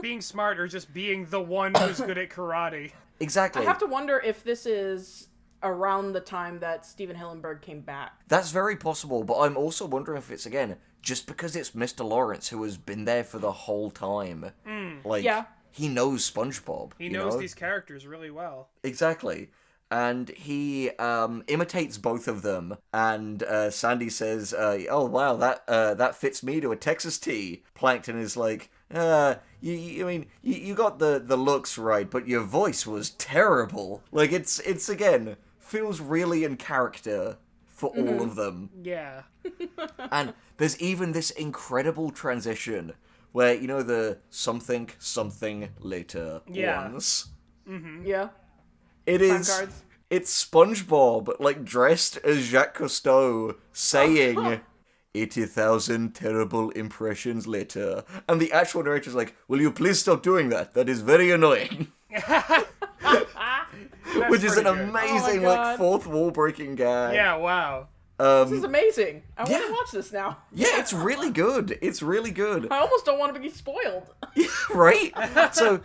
Being smart or just being the one who's good at karate. Exactly. I have to wonder if this is around the time that Steven Hillenburg came back. That's very possible, but I'm also wondering if it's, again, just because it's Mr. Lawrence who has been there for the whole time. Yeah. He knows SpongeBob. He knows these characters really well. Exactly. And he imitates both of them, and Sandy says, oh, wow, that fits me to a Texas tea. Plankton is like, you got the looks right, but your voice was terrible. It's again, feels really in character for all of them. Yeah. And there's even this incredible transition where, the something later ones. Mm-hmm. Yeah. It is. Cards. It's SpongeBob, like, dressed as Jacques Cousteau, saying, 80,000 terrible impressions later. And the actual narrator's like, will you please stop doing that? That is very annoying. Which is an amazing, like, fourth wall breaking gag. Yeah, wow. This is amazing. I want to watch this now. Yeah, it's really good. It's really good. I almost don't want to be spoiled. Right? So,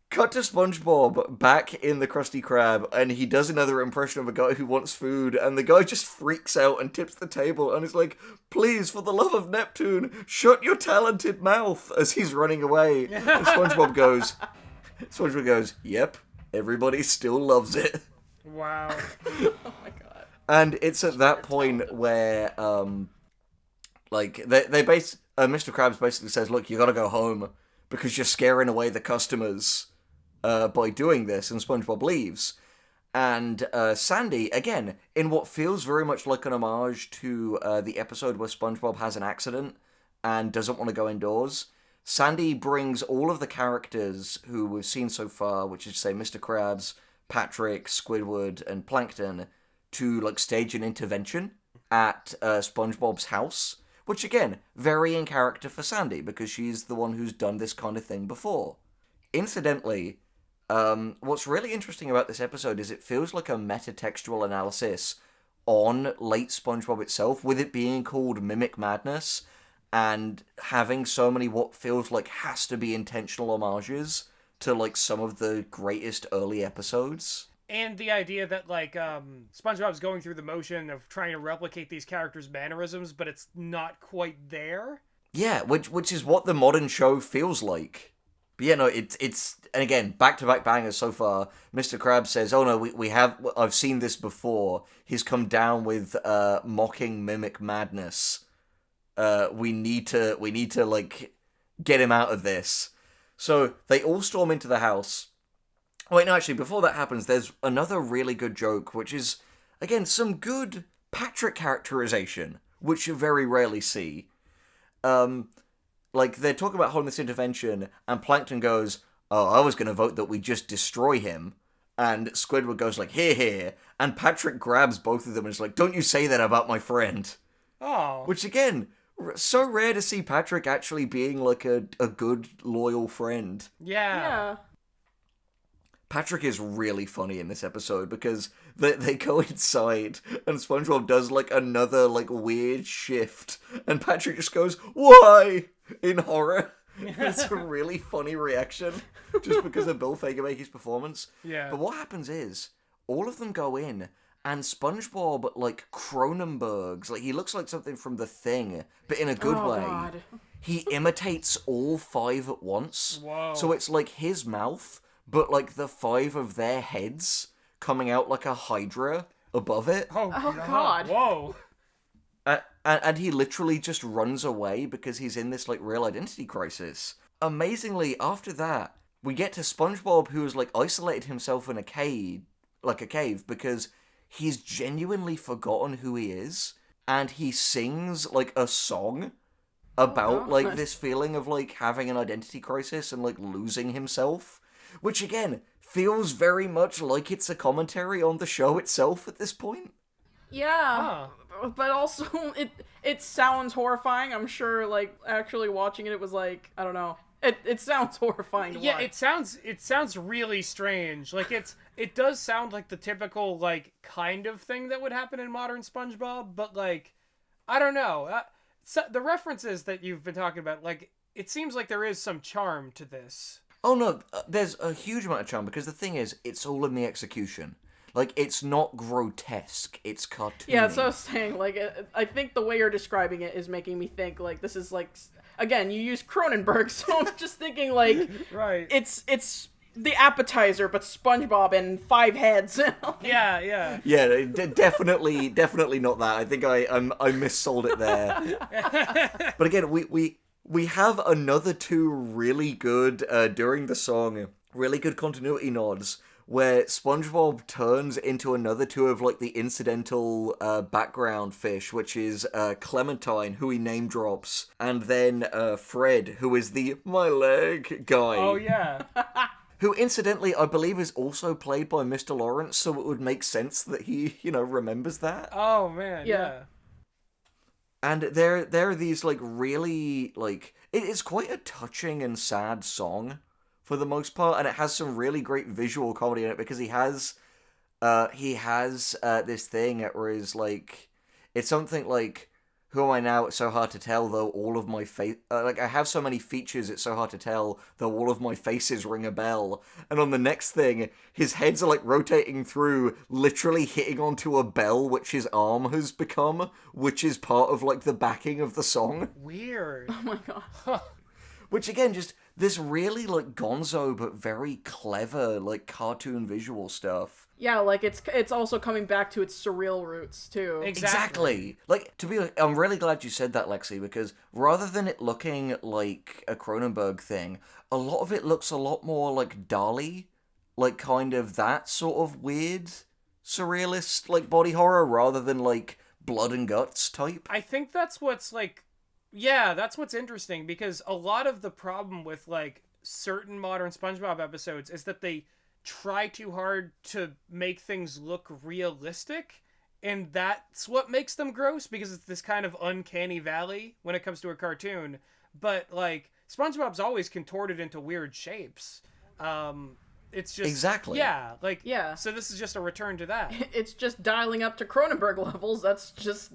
cut to SpongeBob back in the Krusty Krab, and he does another impression of a guy who wants food, and the guy just freaks out and tips the table and is like, please, for the love of Neptune, shut your talented mouth, as he's running away. And SpongeBob goes, yep, everybody still loves it. Wow. Oh my god. And it's at that point where, like, Mr. Krabs basically says, look, you gotta go home, because you're scaring away the customers by doing this, and SpongeBob leaves. And Sandy, again, in what feels very much like an homage to the episode where SpongeBob has an accident and doesn't want to go indoors, Sandy brings all of the characters who we've seen so far, which is, say, Mr. Krabs, Patrick, Squidward, and Plankton, to, like, stage an intervention at SpongeBob's house. Which, again, very in character for Sandy, because she's the one who's done this kind of thing before. Incidentally, what's really interesting about this episode is it feels like a metatextual analysis on late SpongeBob itself, with it being called Mimic Madness, and having so many what feels like has to be intentional homages to, like, some of the greatest early episodes. And the idea that, like, SpongeBob's going through the motion of trying to replicate these characters' mannerisms, but it's not quite there. Yeah, which is what the modern show feels like. But yeah, no, it's and again, back-to-back bangers so far. Mr. Krabs says, oh no, I've seen this before. He's come down with mocking Mimic Madness. We need to, like, get him out of this. So they all storm into the house. Wait, no, actually, before that happens, there's another really good joke, which is, again, some good Patrick characterization, which you very rarely see. Like, they're talking about holding this intervention, and Plankton goes, oh, I was going to vote that we just destroy him. And Squidward goes like, here, and Patrick grabs both of them and is like, don't you say that about my friend. Oh. Which, again, so rare to see Patrick actually being, like, a good, loyal friend. Yeah. Patrick is really funny in this episode because they go inside and SpongeBob does, like, another, like, weird shift. And Patrick just goes, why? In horror. It's a really funny reaction just because of Bill Fagerbake's performance. Yeah. But what happens is, all of them go in and SpongeBob, like, Cronenberg's, like, he looks like something from The Thing, but in a good way. God. He imitates all 5 at once. Whoa. So it's like his mouth, but, like, the 5 of their heads coming out like a hydra above it. Oh God. Whoa. And he literally just runs away because he's in this, like, real identity crisis. Amazingly, after that, we get to SpongeBob, who has, like, isolated himself in a cave, because he's genuinely forgotten who he is, and he sings, like, a song about, like, this feeling of, like, having an identity crisis and, like, losing himself. Which, again, feels very much like it's a commentary on the show itself at this point. Yeah, but also it sounds horrifying. I'm sure, like, actually watching it was like, I don't know. It sounds horrifying to watch. it sounds really strange. Like, it does sound like the typical, like, kind of thing that would happen in modern SpongeBob, but, like, I don't know. So the references that you've been talking about, like, it seems like there is some charm to this. Oh no, there's a huge amount of charm, because the thing is, it's all in the execution. Like, it's not grotesque, it's cartoony. Yeah, so I was saying, like, I think the way you're describing it is making me think, like, this is, like, again, you use Cronenberg, so I'm just thinking, like, Right. It's the appetizer, but SpongeBob and 5 heads. Yeah. Yeah, definitely not that. I think I missold it there. But again, we have another 2 really good, during the song, really good continuity nods, where SpongeBob turns into another 2 of, like, the incidental background fish, which is Clementine, who he name drops, and then Fred, who is the my leg guy. Oh, yeah. who incidentally I believe is also played by Mr. Lawrence, so it would make sense that he, remembers that. Oh man, yeah. And there are these like really like it's quite a touching and sad song for the most part, and it has some really great visual comedy in it because he has this thing where he's like, it's something like, who am I now? It's so hard to tell, though all of my I have so many features, it's so hard to tell, though all of my faces ring a bell. And on the next thing, his heads are like rotating through, literally hitting onto a bell which his arm has become, which is part of like the backing of the song. Weird. Oh my god. Which again, just this really like gonzo but very clever like cartoon visual stuff. Yeah, like it's also coming back to its surreal roots too. Exactly. Like, I'm really glad you said that, Lexi, because rather than it looking like a Cronenberg thing, a lot of it looks a lot more like Dali, like kind of that sort of weird, surrealist, like body horror, rather than like blood and guts type. I think that's what's like, yeah, that's what's interesting, because a lot of the problem with like certain modern SpongeBob episodes is that they try too hard to make things look realistic, and that's what makes them gross, because it's this kind of uncanny valley when it comes to a cartoon. But like SpongeBob's always contorted into weird shapes. It's just exactly, yeah. So this is just a return to that. It's just dialing up to Cronenberg levels. That's just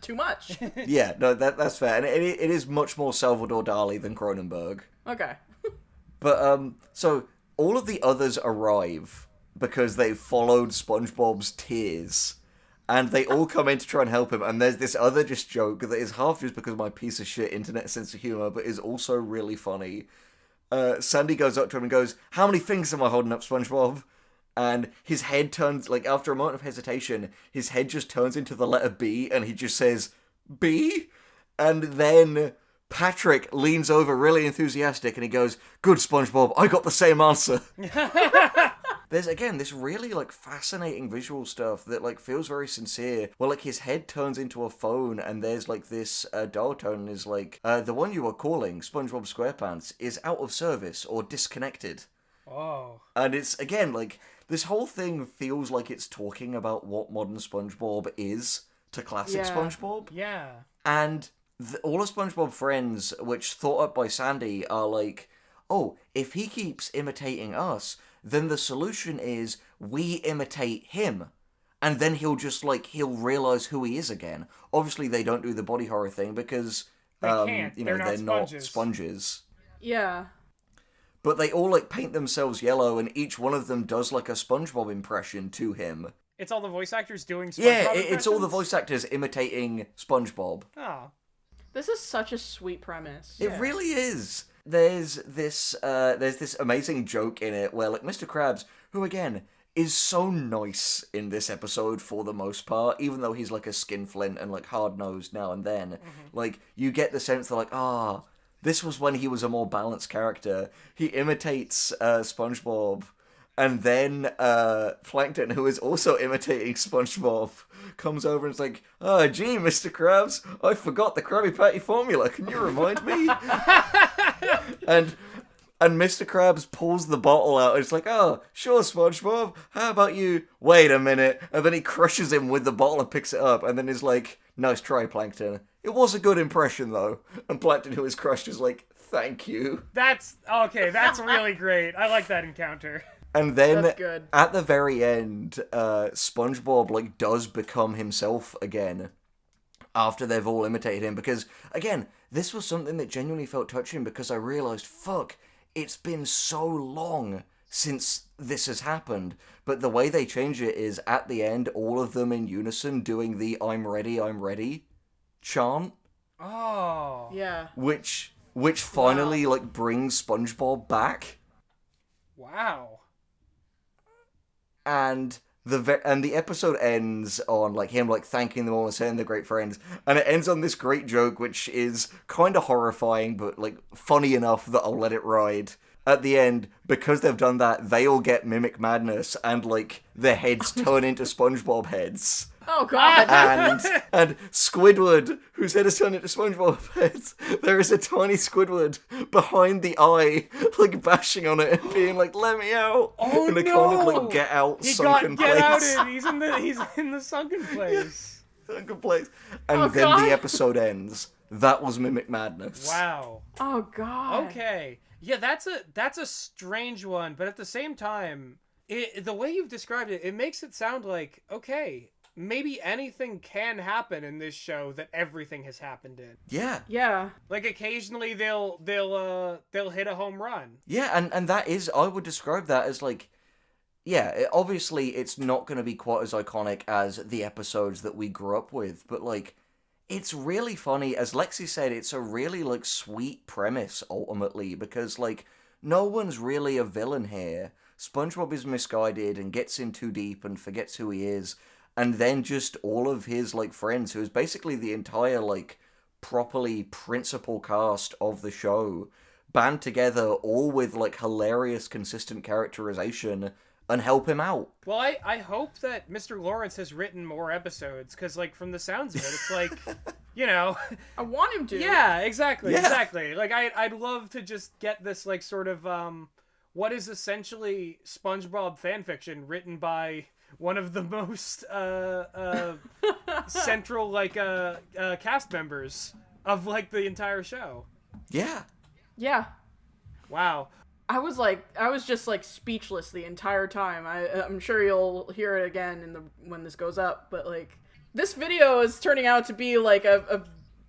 too much. Yeah, no, that's fair, and it is much more Salvador Dali than Cronenberg. Okay. But so all of the others arrive because they followed SpongeBob's tears, and they all come in to try and help him, and there's this other just joke that is half just because of my piece of shit internet sense of humor, but is also really funny. Sandy goes up to him and goes, "How many fingers am I holding up, SpongeBob?" And his head turns, like, after a moment of hesitation, his head just turns into the letter B, and he just says, "B?" And then Patrick leans over really enthusiastic and he goes, "Good, SpongeBob, I got the same answer." There's, again, this really, like, fascinating visual stuff that, like, feels very sincere, where, like, his head turns into a phone and there's, like, this dial tone and is like, "The one you are calling, Spongebob Squarepants, is out of service or disconnected." Oh. And it's, again, like, this whole thing feels like it's talking about what modern SpongeBob is to classic SpongeBob. Yeah. And all of SpongeBob friends, which thought up by Sandy, are like, oh, if he keeps imitating us, then the solution is we imitate him. And then he'll just, like, he'll realize who he is again. Obviously, they don't do the body horror thing because, they're they're not not sponges. Yeah. But they all, like, paint themselves yellow, and each one of them does, like, a SpongeBob impression to him. It's all the voice actors doing SpongeBob it's all the impressions? voice actors imitating SpongeBob. Oh. This is such a sweet premise. It really is. There's this amazing joke in it where, like, Mr. Krabs, who, again, is so nice in this episode for the most part, even though he's, like, a skinflint and, like, hard-nosed now and then. Like, you get the sense that, like, this was when he was a more balanced character. He imitates SpongeBob, and then Plankton, who is also imitating SpongeBob, comes over and is like, "Oh, gee, Mr. Krabs, I forgot the Krabby Patty formula. Can you remind me?" And Mr. Krabs pulls the bottle out and it's like, "Oh, sure, SpongeBob. How about you? Wait a minute." And then he crushes him with the bottle and picks it up, and then is like, "Nice try, Plankton. It was a good impression, though." And Plankton, who is crushed, is like, "Thank you." That's really great. I like that encounter. And then, That's good. at the very end, SpongeBob, like, does become himself again after they've all imitated him. Because, again, this was something that genuinely felt touching because I realized, fuck, it's been so long since this has happened. But the way they change it is, at the end, all of them in unison doing the I'm ready chant. Oh. Yeah. Which finally, like, brings SpongeBob back. Wow. And the episode ends on, like, him, like, thanking them all and saying they're great friends. And it ends on this great joke, which is kind of horrifying, but, like, funny enough that I'll let it ride. At the end, because they've done that, they all get mimic madness, and, like, their heads turn into SpongeBob heads. Oh god. And Squidward, whose head is turned into SpongeBob heads, there is a tiny Squidward behind the eye, like bashing on it and being like, "Let me out!" Oh in a no! kind of like get out He sunken got get out place. in. He's in the sunken place. Sunken place. And Oh, then God. the episode ends. That was Mimic Madness. Wow. Oh god. Okay. Yeah, that's a strange one, but at the same time, the way you've described it, it makes it sound like, okay, maybe anything can happen in this show that everything has happened in. Yeah. Yeah. Like occasionally they'll hit a home run. Yeah, and that is, I would describe that as like, yeah, obviously it's not going to be quite as iconic as the episodes that we grew up with, but like, it's really funny. As Lexi said, it's a really like sweet premise ultimately, because like, no one's really a villain here. SpongeBob is misguided and gets in too deep and forgets who he is, and then just all of his like friends, who is basically the entire like properly principal cast of the show, band together, all with like hilarious consistent characterization, and help him out. Well, I hope that Mr. Lawrence has written more episodes, because like from the sounds of it, it's like, you know, I want him to. yeah, exactly. Yeah. Like I'd love to just get this like sort of what is essentially SpongeBob fanfiction written by one of the most central like cast members of like the entire show. Yeah. Yeah. Wow. I was just like speechless the entire time. I'm sure you'll hear it again when this goes up, but like this video is turning out to be like a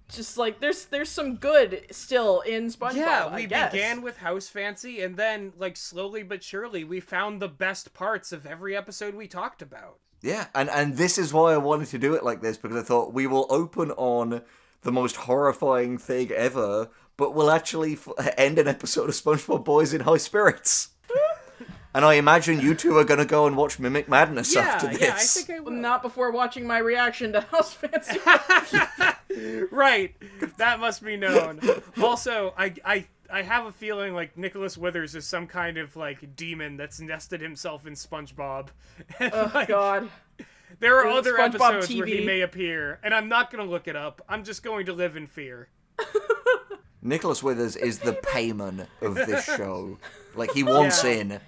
just like there's some good still in SpongeBob. Yeah, I we guess. began with House Fancy, and then like slowly but surely we found the best parts of every episode we talked about. Yeah, and this is why I wanted to do it like this, because I thought we will open on the most horrifying thing ever, but we'll actually end an episode of SpongeBob Boys in high spirits. And I imagine you two are going to go and watch Mimic Madness after this. Yeah, I think I will. Not before watching my reaction to House Fancy. Right, that must be known. Also, I have a feeling like Nicholas Withers is some kind of like demon that's nested himself in SpongeBob. And, Oh like, god. there are In other SpongeBob episodes where he TV. may appear, and I'm not going to look it up. I'm just going to live in fear. Nicholas Withers is the payman of this show. Like, he wants Yeah. in.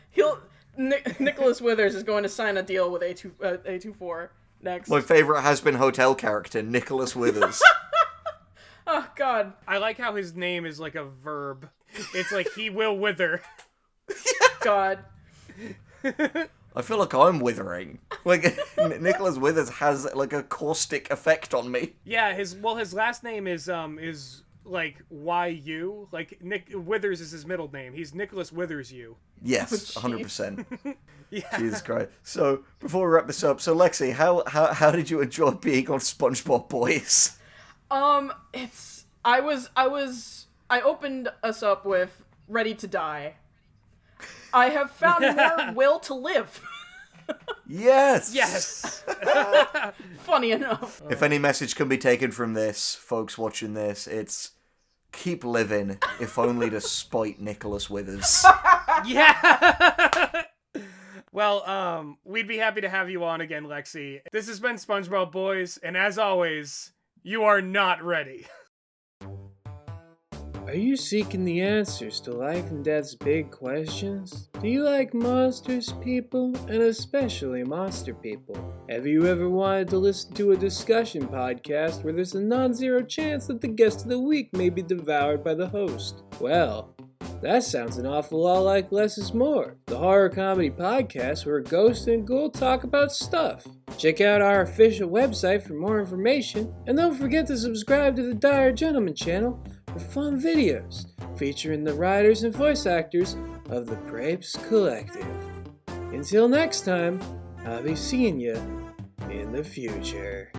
Nicholas Withers is going to sign a deal with A24 next. My favourite has-been hotel character, Nicholas Withers. Oh god. I like how his name is like a verb. It's like he will wither. God. I feel like I'm withering. Like, Nicholas Withers has, like, a caustic effect on me. Yeah, his last name is like YU. Like Nick Withers is his middle name. He's Nicholas Withers you. Yes, Oh, 100%. Yeah. Jesus Christ. So, before we wrap this up, so Lexi, how did you enjoy being on SpongeBob Boys? I opened us up with Ready to Die. I have found more will to live. Yes! Yes. Funny enough. If any message can be taken from this, folks watching this, it's keep living, if only to spite Nicholas Withers. Yeah. Well, we'd be happy to have you on again, Lexi. This has been SpongeBob Boys, and as always, you are not ready. Are you seeking the answers to life and death's big questions? Do you like monsters, people, and especially monster people? Have you ever wanted to listen to a discussion podcast where there's a non-zero chance that the guest of the week may be devoured by the host? Well, that sounds an awful lot like Less is More, the horror comedy podcast where a ghost and ghoul talk about stuff. Check out our official website for more information, and don't forget to subscribe to the Dire Gentleman channel for fun videos featuring the writers and voice actors of the Crepes Collective. Until next time, I'll be seeing you in the future.